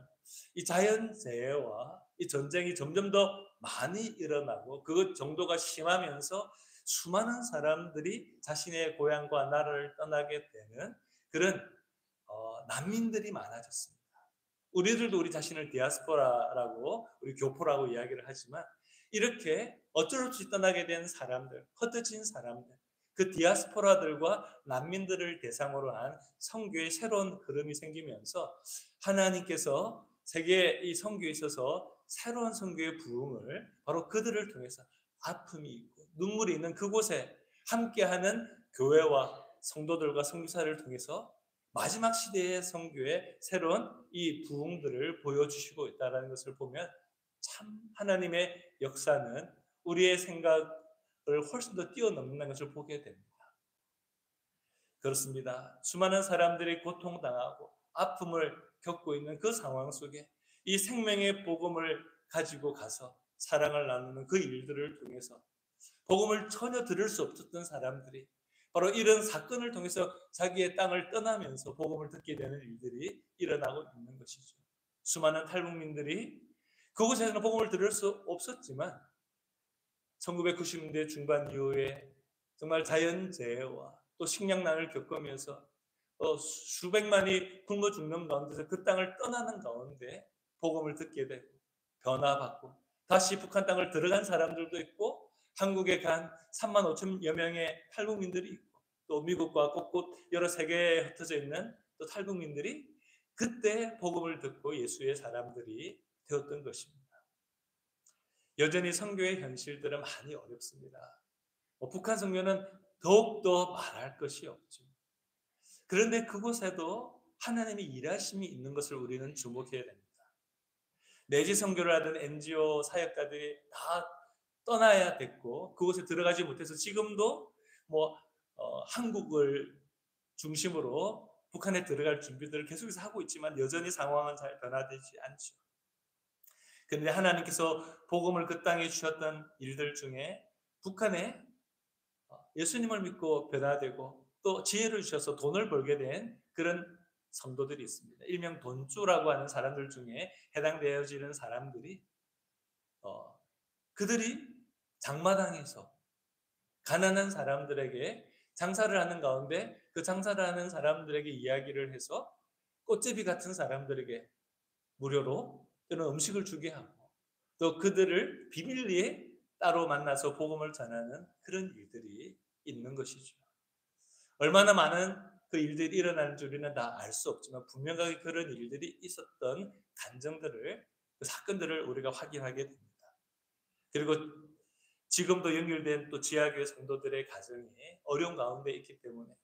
이 자연재해와 이 전쟁이 점점 더 많이 일어나고 그 정도가 심하면서 수많은 사람들이 자신의 고향과 나라를 떠나게 되는 그런 난민들이 많아졌습니다. 우리들도 우리 자신을 디아스포라라고 우리 교포라고 이야기를 하지만 이렇게 어쩔 수 없이 떠나게 된 사람들, 흩어진 사람들, 그 디아스포라들과 난민들을 대상으로 한 선교의 새로운 흐름이 생기면서 하나님께서 세계 이 선교에 있어서 새로운 선교의 부흥을 바로 그들을 통해서 아픔이 있고 눈물이 있는 그곳에 함께하는 교회와 성도들과 선교사를 통해서 마지막 시대의 선교의 새로운 이 부흥들을 보여주시고 있다는 것을 보면 참 하나님의 역사는 우리의 생각을 훨씬 더 뛰어넘는 것을 보게 됩니다. 그렇습니다. 수많은 사람들이 고통당하고 아픔을 겪고 있는 그 상황 속에 이 생명의 복음을 가지고 가서 사랑을 나누는 그 일들을 통해서 복음을 전혀 들을 수 없었던 사람들이 바로 이런 사건을 통해서 자기의 땅을 떠나면서 복음을 듣게 되는 일들이 일어나고 있는 것이죠. 수많은 탈북민들이 그곳에서는 복음을 들을 수 없었지만 1990년대 중반 이후에 정말 자연재해와 또 식량난을 겪으면서 수백만이 굶어 죽는 가운데서 그 땅을 떠나는 가운데 복음을 듣게 되고 변화받고 다시 북한 땅을 들어간 사람들도 있고 한국에 간 3만 5천여 명의 탈북민들이 있고 또 미국과 곳곳 여러 세계에 흩어져 있는 또 탈북민들이 그때 복음을 듣고 예수의 사람들이 되었던 것입니다. 여전히 선교의 현실들은 많이 어렵습니다. 북한 선교는 더욱더 말할 것이 없죠. 그런데 그곳에도 하나님의 일하심이 있는 것을 우리는 주목해야 됩니다. 내지 선교를 하던 NGO 사역자들이 다 떠나야 됐고 그곳에 들어가지 못해서 지금도 한국을 중심으로 북한에 들어갈 준비들을 계속해서 하고 있지만 여전히 상황은 잘 변화되지 않죠. 그런데 하나님께서 복음을 그 땅에 주셨던 일들 중에 북한에 예수님을 믿고 변화되고 또 지혜를 주셔서 돈을 벌게 된 그런 성도들이 있습니다. 일명 돈주라고 하는 사람들 중에 해당되어지는 사람들이 그들이 장마당에서 가난한 사람들에게 장사를 하는 가운데 그 장사를 하는 사람들에게 이야기를 해서 꽃제비 같은 사람들에게 무료로 또는 음식을 주게 하고 또 그들을 비밀리에 따로 만나서 복음을 전하는 그런 일들이 있는 것이죠. 얼마나 많은 그 일들이 일어나는 줄 우리는 다 알 수 없지만 분명하게 그런 일들이 있었던 간정들을 그 사건들을 우리가 확인하게 됩니다. 그리고 지금도 연결된 또 지하교회 성도들의 가정이 어려운 가운데 있기 때문에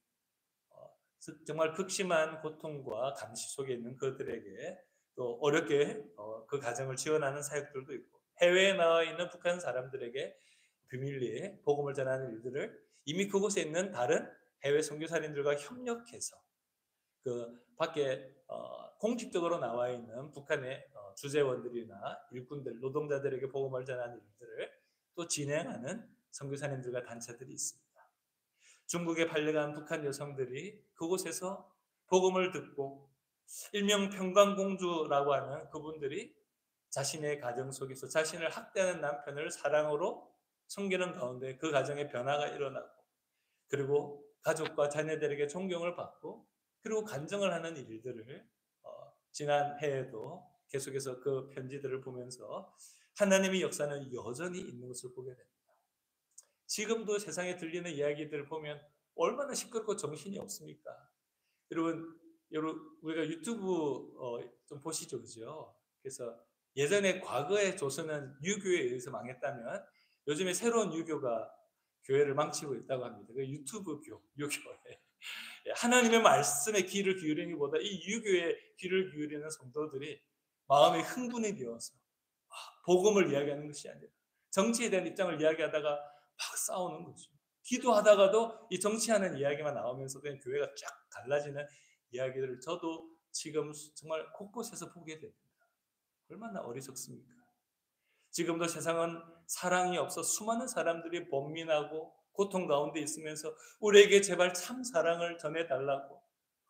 정말 극심한 고통과 감시 속에 있는 그들에게 또 어렵게 그 가정을 지원하는 사역들도 있고 해외에 나와 있는 북한 사람들에게 비밀리에 복음을 전하는 일들을 이미 그곳에 있는 다른 해외 선교사님들과 협력해서 그 밖에 공식적으로 나와 있는 북한의 주재원들이나 일꾼들, 노동자들에게 복음을 전하는 일들을 또 진행하는 선교사님들과 단체들이 있습니다. 중국에 팔려간 북한 여성들이 그곳에서 복음을 듣고 일명 평강공주라고 하는 그분들이 자신의 가정 속에서 자신을 학대하는 남편을 사랑으로 섬기는 가운데 그 가정에 변화가 일어나고, 그리고 가족과 자녀들에게 존경을 받고, 그리고 간증을 하는 일들을 지난 해에도 계속해서 그 편지들을 보면서 하나님의 역사는 여전히 있는 것을 보게 됩니다. 지금도 세상에 들리는 이야기들을 보면 얼마나 시끄럽고 정신이 없습니까? 여러분 우리가 유튜브 좀 보시죠, 그죠? 그래서 예전에 과거의 조선은 유교에 의해서 망했다면 요즘에 새로운 유교가 교회를 망치고 있다고 합니다. 그 유교에 하나님의 말씀에 귀를 기울이는 것보다 이 유교에 귀를 기울이는 성도들이 마음이 흥분이 되어서 복음을 이야기하는 것이 아니라 정치에 대한 입장을 이야기하다가 막 싸우는 거죠. 기도하다가도 이 정치하는 이야기만 나오면서 그냥 교회가 쫙 갈라지는 이야기들을 저도 지금 정말 곳곳에서 보게 됩니다. 얼마나 어리석습니까? 지금도 세상은 사랑이 없어 수많은 사람들이 번민하고 고통 가운데 있으면서 우리에게 제발 참 사랑을 전해달라고,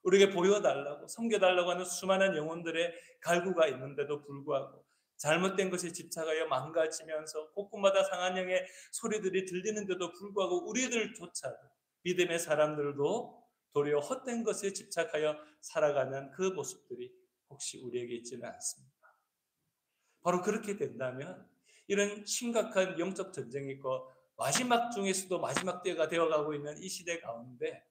우리에게 보여달라고, 섬겨달라고 하는 수많은 영혼들의 갈구가 있는데도 불구하고 잘못된 것에 집착하여 망가지면서 곳곳마다 상한 영의 소리들이 들리는데도 불구하고 우리들조차도, 믿음의 사람들도 도리어 헛된 것에 집착하여 살아가는 그 모습들이 혹시 우리에게 있지는 않습니까? 바로 그렇게 된다면 이런 심각한 영적 전쟁이 있고 마지막 중에서도 마지막 때가 되어가고 있는 이 시대 가운데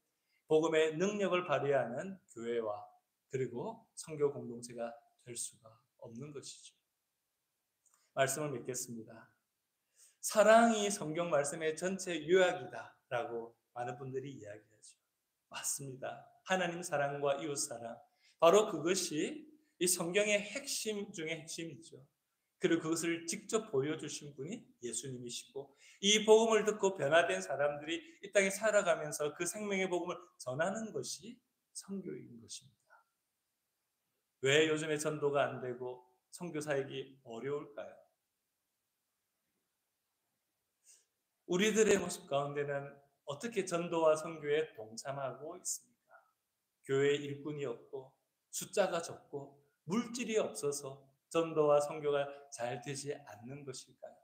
복음의 능력을 발휘하는 교회와 그리고 선교 공동체가 될 수가 없는 것이죠. 말씀을 맺겠습니다. 사랑이 성경 말씀의 전체 요약이다라고 많은 분들이 이야기하죠. 맞습니다. 하나님 사랑과 이웃 사랑, 바로 그것이 이 성경의 핵심 중에 핵심이죠. 그리고 그것을 직접 보여주신 분이 예수님이시고, 이 복음을 듣고 변화된 사람들이 이 땅에 살아가면서 그 생명의 복음을 전하는 것이 선교인 것입니다. 왜 요즘에 전도가 안 되고 선교 사역이 어려울까요? 우리들의 모습 가운데는 어떻게 전도와 선교에 동참하고 있습니까? 교회 일꾼이 없고 숫자가 적고 물질이 없어서 전도와 선교가 잘 되지 않는 것일까요?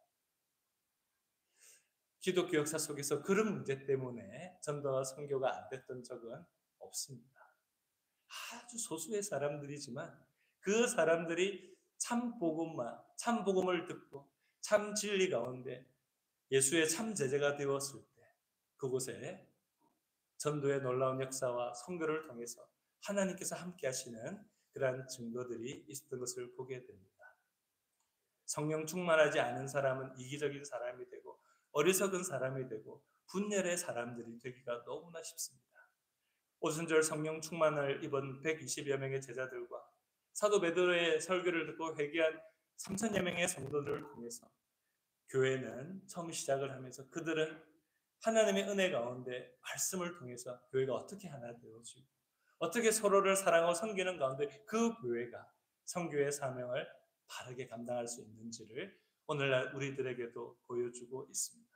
기독교 역사 속에서 그런 문제 때문에 전도와 선교가 안 됐던 적은 없습니다. 아주 소수의 사람들이지만 그 사람들이 참 복음을 듣고 참 진리 가운데 예수의 참 제자가 되었을 때 그곳에 전도의 놀라운 역사와 선교를 통해서 하나님께서 함께 하시는 그러한 증거들이 있었던 것을 보게 됩니다. 성령 충만하지 않은 사람은 이기적인 사람이 되고 어리석은 사람이 되고 분열의 사람들이 되기가 너무나 쉽습니다. 오순절 성령 충만을 입은 120여 명의 제자들과 사도 베드로의 설교를 듣고 회개한 3,000여 명의 성도들을 통해서 교회는 처음 시작을 하면서 그들은 하나님의 은혜 가운데 말씀을 통해서 교회가 어떻게 하나 되어지고 어떻게 서로를 사랑하고 섬기는 가운데 그 교회가 선교의 사명을 바르게 감당할 수 있는지를 오늘날 우리들에게도 보여주고 있습니다.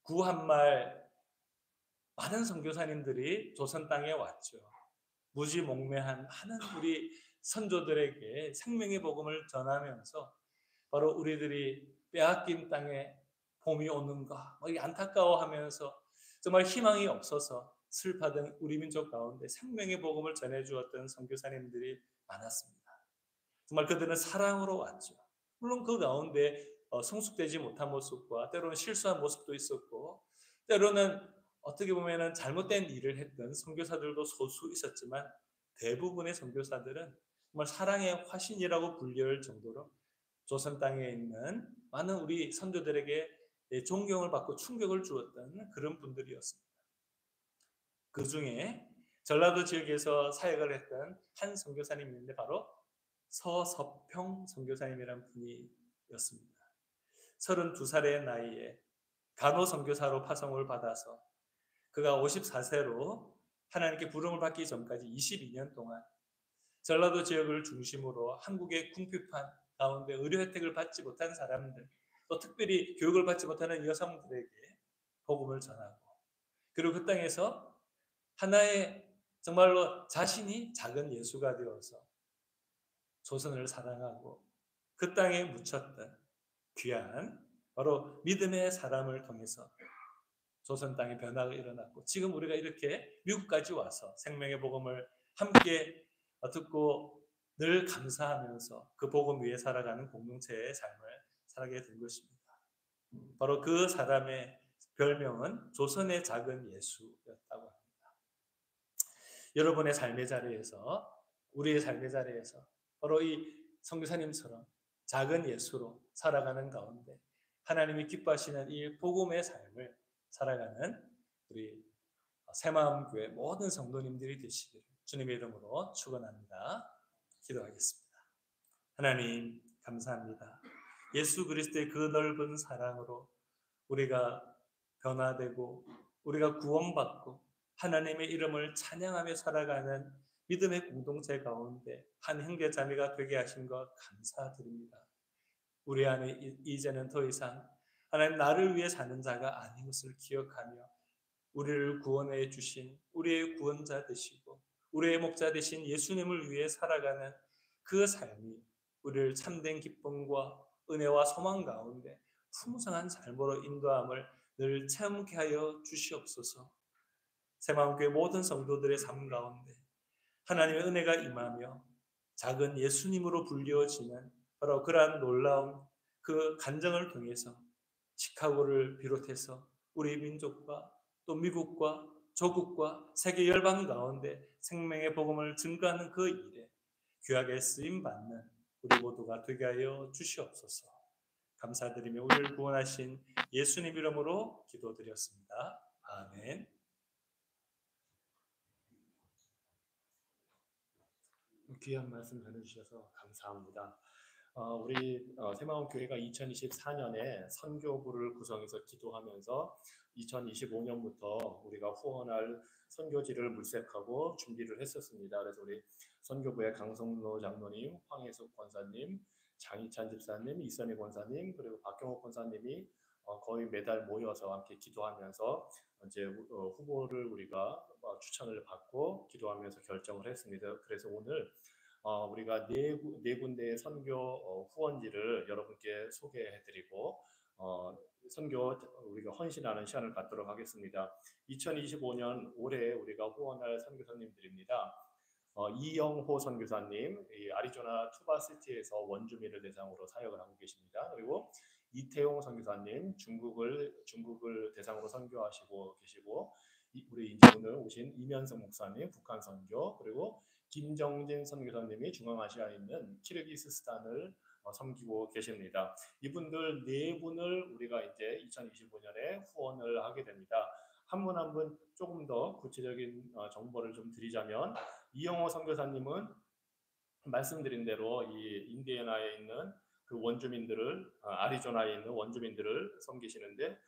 구한말 많은 선교사님들이 조선 땅에 왔죠. 무지몽매한 많은 우리 선조들에게 생명의 복음을 전하면서 바로 우리들이 빼앗긴 땅에 봄이 오는가 안타까워하면서 정말 희망이 없어서 슬퍼하던 우리 민족 가운데 생명의 복음을 전해주었던 선교사님들이 많았습니다. 정말 그들은 사랑으로 왔죠. 물론 그 가운데 성숙되지 못한 모습과 때로는 실수한 모습도 있었고, 때로는 어떻게 보면 잘못된 일을 했던 선교사들도 소수 있었지만 대부분의 선교사들은 정말 사랑의 화신이라고 불릴 정도로 조선 땅에 있는 많은 우리 선조들에게 존경을 받고 충격을 주었던 그런 분들이었습니다. 그 중에 전라도 지역에서 사역을 했던 한 선교사님이 있는데 바로 서섭평 선교사님이라는 분이었습니다. 32살의 나이에 간호 선교사로 파송을 받아서 그가 54세로 하나님께 부름을 받기 전까지 22년 동안 전라도 지역을 중심으로 한국의 궁핍한 가운데 의료 혜택을 받지 못한 사람들, 또 특별히 교육을 받지 못하는 여성들에게 복음을 전하고, 그리고 그 땅에서 하나의 정말로 자신이 작은 예수가 되어서 조선을 사랑하고 그 땅에 묻혔던 귀한 바로 믿음의 사람을 통해서 조선 땅에 변화가 일어났고, 지금 우리가 이렇게 미국까지 와서 생명의 복음을 함께 듣고 늘 감사하면서 그 복음 위에 살아가는 공동체의 삶을 살게 된 것입니다. 바로 그 사람의 별명은 조선의 작은 예수였다고 합니다. 여러분의 삶의 자리에서, 우리의 삶의 자리에서 바로 이 선교사님처럼 작은 예수로 살아가는 가운데 하나님이 기뻐하시는 이 복음의 삶을 살아가는 우리 새마음교회 모든 성도님들이 되시기를 주님의 이름으로 축원합니다. 기도하겠습니다. 하나님 감사합니다. 예수 그리스도의 그 넓은 사랑으로 우리가 변화되고 우리가 구원받고 하나님의 이름을 찬양하며 살아가는 믿음의 공동체 가운데 한 형제자매가 되게 하신 것 감사드립니다. 우리 안에 이제는 더 이상 하나님 나를 위해 사는 자가 아닌 것을 기억하며 우리를 구원해 주신 우리의 구원자 되시고 우리의 목자 되신 예수님을 위해 살아가는 그 삶이 우리를 참된 기쁨과 은혜와 소망 가운데 풍성한 삶으로 인도함을 늘 체험케 하여 주시옵소서. 새마음교회 모든 성도들의 삶 가운데 하나님의 은혜가 임하며 작은 예수님으로 불리워지는 바로 그러한 놀라운 그 간증을 통해서 시카고를 비롯해서 우리 민족과 또 미국과 조국과 세계 열방 가운데 생명의 복음을 증거하는 그 일에 귀하게 쓰임 받는 우리 모두가 되게 하여 주시옵소서. 감사드리며 우리를 구원하신 예수님 이름으로 기도드렸습니다. 아멘. 귀한 말씀 전해주셔서 감사합니다. 우리 새마음교회가 2024년에 선교부를 구성해서 기도하면서 2025년부터 우리가 후원할 선교지를 물색하고 준비를 했었습니다. 그래서 우리 선교부의 강성로 장로님, 황혜숙 권사님, 장희찬 집사님, 이선희 권사님, 그리고 박경옥 권사님이 거의 매달 모여서 함께 기도하면서 이제 후보를 우리가 추천을 받고 기도하면서 결정을 했습니다. 그래서 오늘 우리가 네 군데의 선교 후원지를 여러분께 소개해드리고 선교 우리가 헌신하는 시간을 갖도록 하겠습니다. 2025년 올해 우리가 후원할 선교사님들입니다. 이영호 선교사님, 아리조나 투바시티에서 원주민을 대상으로 사역을 하고 계십니다. 그리고 이태용 선교사님, 중국을 대상으로 선교하시고 계시고, 우리 이제 오늘 오신 이면성 목사님, 북한 선교, 그리고 김정진 선교사님이 중앙아시아에 있는 키르기스스탄을 섬기고 계십니다. 이분들 네 분을 우리가 이제 2025년에 후원을 하게 됩니다. 한 분 한 분 조금 더 구체적인 정보를 좀 드리자면, 이영호 선교사님은 말씀드린 대로 이 인디애나에 있는 그 원주민들을 아리조나에 있는 원주민들을 섬기시는데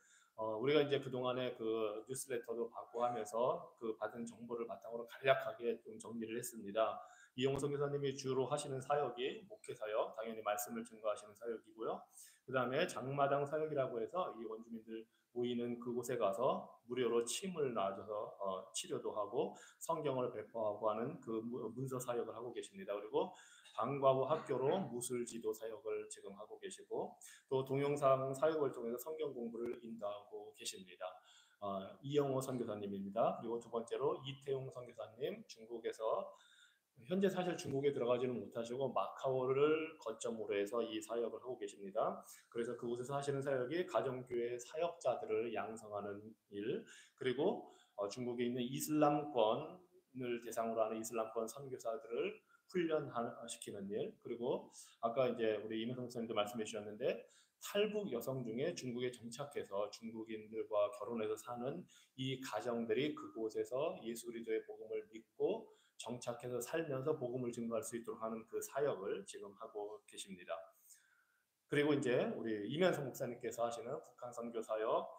우리가 이제 그동안에 그 뉴스레터도 받고 하면서 그 받은 정보를 바탕으로 간략하게 좀 정리를 했습니다. 이용호 선교사님이 주로 하시는 사역이 목회 사역, 당연히 말씀을 증거하시는 사역이고요. 그 다음에 장마당 사역이라고 해서 이 원주민들 모이는 그곳에 가서 무료로 침을 놔줘서 치료도 하고 성경을 배포하고 하는 그 문서 사역을 하고 계십니다. 그리고 방과후 학교로 무술 지도 사역을 지금 하고 계시고 또 동영상 사역을 통해서 성경 공부를 인도하고 계십니다. 이영호 선교사님입니다. 그리고 두 번째로 이태용 선교사님, 중국에서 현재 사실 중국에 들어가지는 못하시고 마카오를 거점으로 해서 이 사역을 하고 계십니다. 그래서 그곳에서 하시는 사역이 가정교회 사역자들을 양성하는 일, 그리고 중국에 있는 이슬람권을 대상으로 하는 이슬람권 선교사들을 훈련시키는 일, 그리고 아까 이제 우리 이명성 선생님도 말씀해 주셨는데 탈북 여성 중에 중국에 정착해서 중국인들과 결혼해서 사는 이 가정들이 그곳에서 예수 그리스도의 복음을 믿고 정착해서 살면서 복음을 증거할 수 있도록 하는 그 사역을 지금 하고 계십니다. 그리고 이제 우리 이면성 목사님께서 하시는 북한 선교 사역,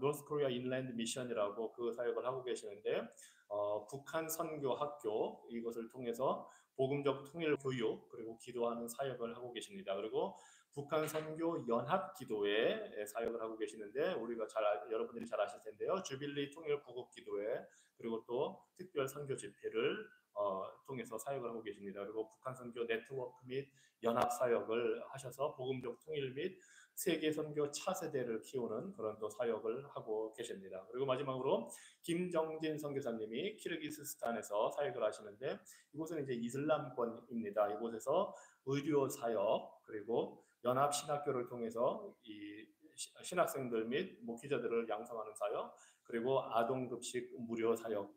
노스 코리아 인랜드 미션이라고 그 사역을 하고 계시는데 북한 선교 학교 이것을 통해서 복음적 통일 교육 그리고 기도하는 사역을 하고 계십니다. 그리고 북한 선교 연합 기도회 사역을 하고 계시는데 여러분들이 잘 아실 텐데요. 주빌리 통일 구국 기도회 그리고 또 특별 선교 집회를 통해서 사역을 하고 계십니다. 그리고 북한 선교 네트워크 및 연합 사역을 하셔서 복음적 통일 및 세계 선교 차세대를 키우는 그런 또 사역을 하고 계십니다. 그리고 마지막으로 김정진 선교사님이 키르기스스탄에서 사역을 하시는데 이곳은 이제 이슬람권입니다. 이곳에서 의료 사역 그리고 연합 신학교를 통해서 이 신학생들 및 목회자들을 양성하는 사역 그리고 아동 급식 무료 사역,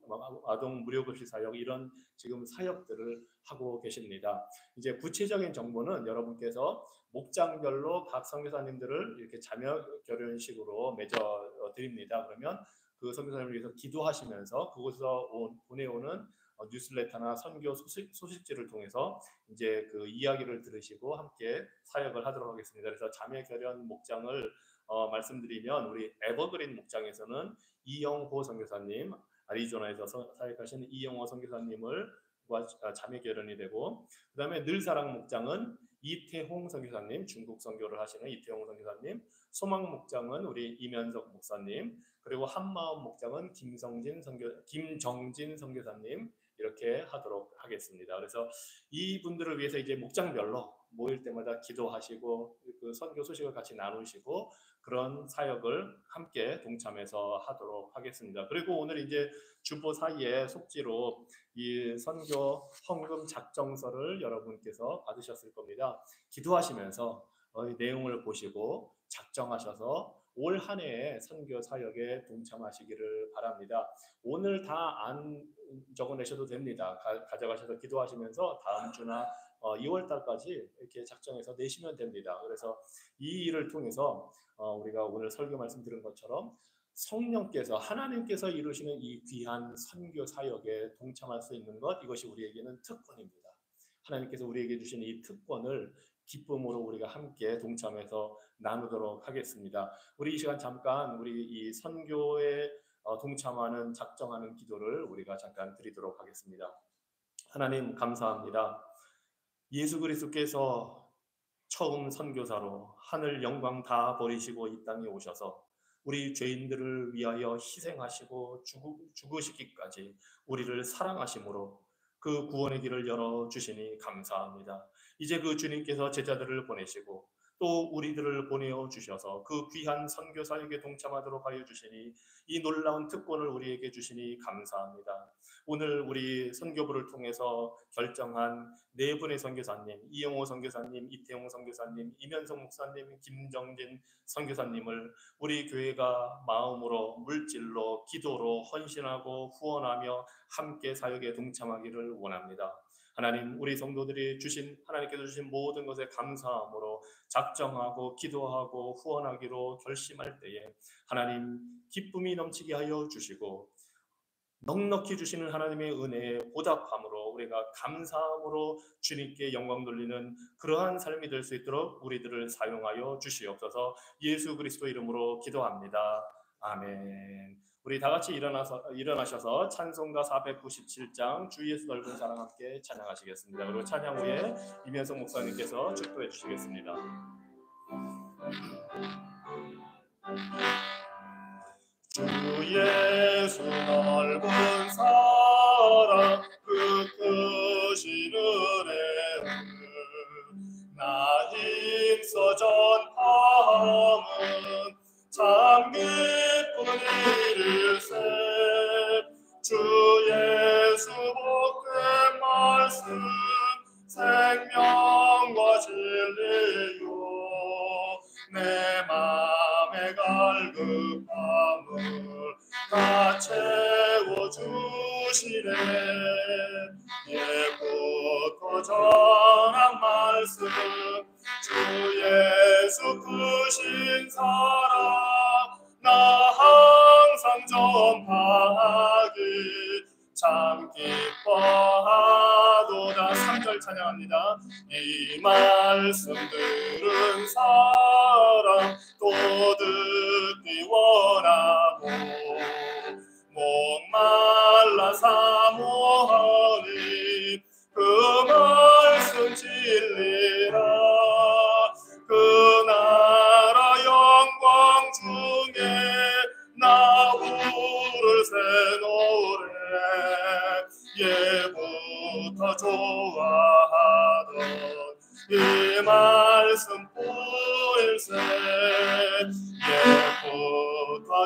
아동 무료 급식 사역 이런 지금 사역들을 하고 계십니다. 이제 구체적인 정보는 여러분께서 목장별로 각 선교사님들을 이렇게 자녀 결연식으로 맺어 드립니다. 그러면 그 선교사님을 위해서 기도하시면서 그곳에서 보내오는 뉴스레터나 선교 소식지를 통해서 이제 그 이야기를 들으시고 함께 사역을 하도록 하겠습니다. 그래서 자매 결연 목장을 말씀드리면 우리 에버그린 목장에서는 이영호 선교사님, 아리조나에서 사역하시는 이영호 선교사님을 자매 결연이 되고, 그다음에 늘사랑 목장은 이태홍 선교사님, 중국 선교를 하시는 이태홍 선교사님, 소망 목장은 우리 이면석 목사님, 그리고 한마음 목장은 김정진 선교사님 이렇게 하도록 하겠습니다. 그래서 이분들을 위해서 이제 목장별로 모일 때마다 기도하시고 그 선교 소식을 같이 나누시고 그런 사역을 함께 동참해서 하도록 하겠습니다. 그리고 오늘 이제 주보 사이에 속지로 이 선교 헌금 작정서를 여러분께서 받으셨을 겁니다. 기도하시면서 내용을 보시고 작정하셔서 올 한 해의 선교 사역에 동참하시기를 바랍니다. 오늘 다 안 적어내셔도 됩니다. 가져가셔서 기도하시면서 다음 주나 2월 달까지 이렇게 작정해서 내시면 됩니다. 그래서 이 일을 통해서 우리가 오늘 설교 말씀 들은 것처럼 성령께서 하나님께서 이루시는 이 귀한 선교 사역에 동참할 수 있는 것 이것이 우리에게는 특권입니다. 하나님께서 우리에게 주신 이 특권을 기쁨으로 우리가 함께 동참해서 나누도록 하겠습니다. 우리 이 시간 잠깐 우리 이 선교에 동참하는 작정하는 기도를 우리가 잠깐 드리도록 하겠습니다. 하나님 감사합니다. 예수 그리스도께서 처음 선교사로 하늘 영광 다 버리시고 이 땅에 오셔서 우리 죄인들을 위하여 희생하시고 죽으시기까지 우리를 사랑하심으로 그 구원의 길을 열어주시니 감사합니다. 이제 그 주님께서 제자들을 보내시고 또 우리들을 보내어 주셔서 그 귀한 선교 사역에 동참하도록 하여 주시니 이 놀라운 특권을 우리에게 주시니 감사합니다. 오늘 우리 선교부를 통해서 결정한 네 분의 선교사님, 이영호 선교사님, 이태용 선교사님, 이면석 목사님, 김정진 선교사님을 우리 교회가 마음으로 물질로 기도로 헌신하고 후원하며 함께 사역에 동참하기를 원합니다. 하나님, 우리 성도들이 하나님께서 주신 모든 것에 감사함으로 작정하고 기도하고 후원하기로 결심할 때에 하나님 기쁨이 넘치게 하여 주시고 넉넉히 주시는 하나님의 은혜에 보답함으로 우리가 감사함으로 주님께 영광 돌리는 그러한 삶이 될 수 있도록 우리들을 사용하여 주시옵소서. 예수 그리스도 이름으로 기도합니다. 아멘. 우리 다 같이 일어나셔서 찬송가 497장 주 예수 넓은 사랑 함께 찬양하시겠습니다. 그리고 찬양 후에 이면석 목사님께서 축도해 주시겠습니다. 주 예수 넓은 사랑 그 크신 은혜 나 힘써 전함은 참 기쁜 일일세. 주 예수 복된 말씀 생명과 진리요 내 맘에 갈급함을 다 채워주시네. 예부터 전한 말씀 주 예수 크신 사랑 나 항상 전파하기 참 기뻐하도다. 3절 찬양합니다. 이 말씀 들은 사람 또 듣기 원하고 목말라 사모하니 그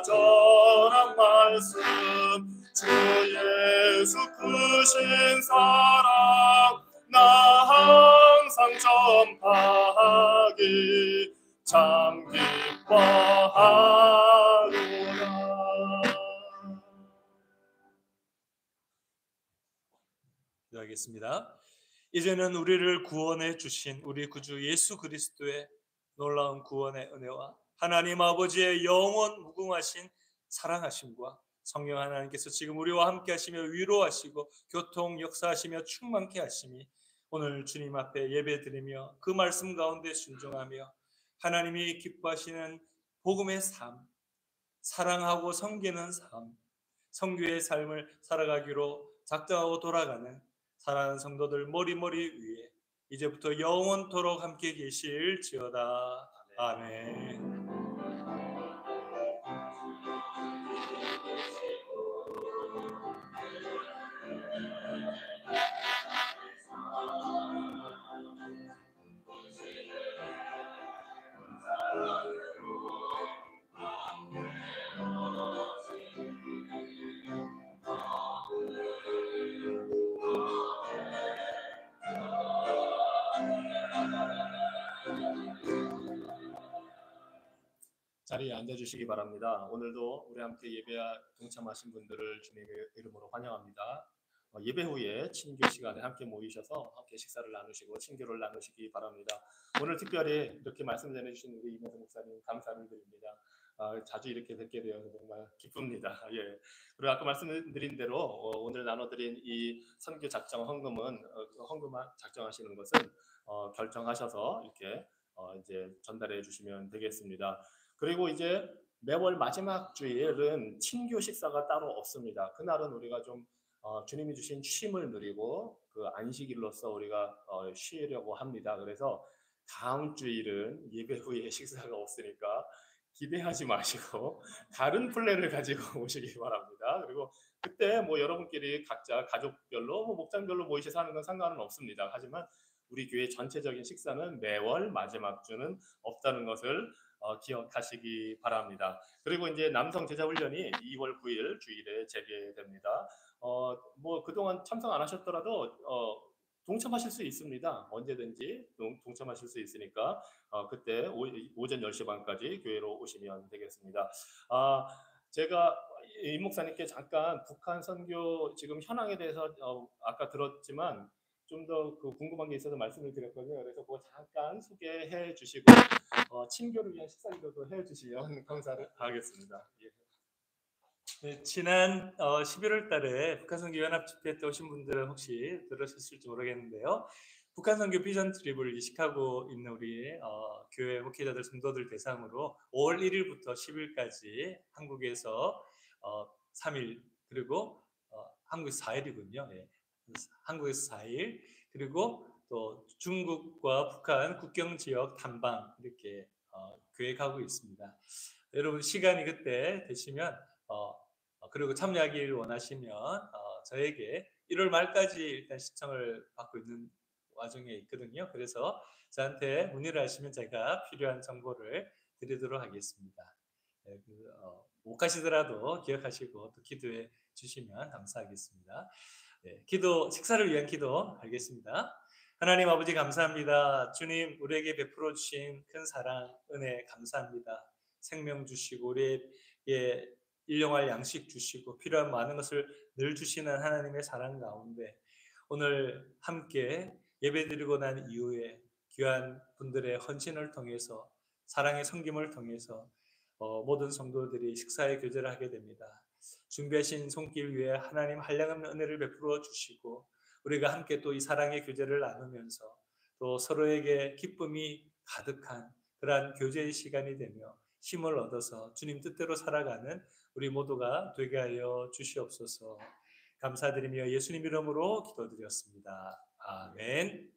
전한 말씀 주 예수 크신 사랑 나 항상 전파하기 참 기뻐하노라. 기도하겠습니다. 이제는 우리를 구원해 주신 우리 구주 예수 그리스도의 놀라운 구원의 은혜와 하나님 아버지의 영원 무궁하신 사랑하심과 성령 하나님께서 지금 우리와 함께 하시며 위로하시고 교통 역사하시며 충만케 하심이 오늘 주님 앞에 예배드리며 그 말씀 가운데 순종하며 하나님이 기뻐하시는 복음의 삶, 사랑하고 섬기는 삶, 성교의 삶을 살아가기로 작정하고 돌아가는 사랑하는 성도들 머리머리 위에 이제부터 영원토록 함께 계실지어다. 아멘. 자리에 앉아주시기 바랍니다. 오늘도 우리 함께 예배에 동참하신 분들을 주님의 이름으로 환영합니다. 예배 후에 친교 시간에 함께 모이셔서 함께 식사를 나누시고 친교를 나누시기 바랍니다. 오늘 특별히 이렇게 말씀 전해주신 우리 이명수 목사님 감사를 드립니다. 자주 이렇게 뵙게 되어서 정말 기쁩니다. 예. 그리고 아까 말씀드린 대로 오늘 나눠드린 이 선교 작정 헌금은 헌금만 작정하시는 것은 결정하셔서 이렇게 이제 전달해 주시면 되겠습니다. 그리고 이제 매월 마지막 주일은 친교 식사가 따로 없습니다. 그날은 우리가 좀 주님이 주신 쉼을 누리고 그 안식일로서 우리가 쉬려고 합니다. 그래서 다음 주일은 예배 후에 식사가 없으니까 기대하지 마시고 다른 플랜을 가지고 오시기 바랍니다. 그리고 그때 뭐 여러분끼리 각자 가족별로 목장별로 모이셔서 하는 건 상관은 없습니다. 하지만 우리 교회 전체적인 식사는 매월 마지막 주는 없다는 것을 기억하시기 바랍니다. 그리고 이제 남성 제자 훈련이 2월 9일 주일에 재개됩니다. 뭐 그동안 참석 안 하셨더라도 동참하실 수 있습니다. 언제든지 동참하실 수 있으니까 그때 오전 10시 반까지 교회로 오시면 되겠습니다. 제가 임 목사님께 잠깐 북한 선교 지금 현황에 대해서 아까 들었지만 좀 더 그 궁금한 게 있어서 말씀을 드렸거든요. 그래서 그거 잠깐 소개해 주시고 친교를 위한 식사 기도도 해 주시면 감사를 하겠습니다. 예. 네, 지난 11월 달에 북한선교 연합 집회 때 오신 분들은 혹시 들으셨을지 모르겠는데요. 북한선교 비전 트립을 이식하고 있는 우리 교회 목회자들 성도들 대상으로 5월 1일부터 10일까지 한국에서 3일 그리고 한국에서 4일이군요. 예. 한국에서 4일 그리고 또 중국과 북한 국경 지역 탐방 이렇게 계획하고 있습니다. 여러분 시간이 그때 되시면 그리고 참여하기를 원하시면 저에게 1월 말까지 일단 시청을 받고 있는 와중에 있거든요. 그래서 저한테 문의를 하시면 제가 필요한 정보를 드리도록 하겠습니다. 네, 못 가시더라도 기억하시고 또 기도해 주시면 감사하겠습니다. 네, 식사를 위한 기도 하겠습니다. 하나님 아버지 감사합니다. 주님 우리에게 베풀어 주신 큰 사랑 은혜 감사합니다. 생명 주시고 우리에게 일용할 양식 주시고 필요한 많은 것을 늘 주시는 하나님의 사랑 가운데 오늘 함께 예배드리고 난 이후에 귀한 분들의 헌신을 통해서 사랑의 섬김을 통해서 모든 성도들이 식사의 교제를 하게 됩니다. 준비하신 손길 위에 하나님 한량없는 은혜를 베풀어 주시고 우리가 함께 또 이 사랑의 교제를 나누면서 또 서로에게 기쁨이 가득한 그러한 교제의 시간이 되며 힘을 얻어서 주님 뜻대로 살아가는 우리 모두가 되게 하여 주시옵소서. 감사드리며 예수님 이름으로 기도드렸습니다. 아멘.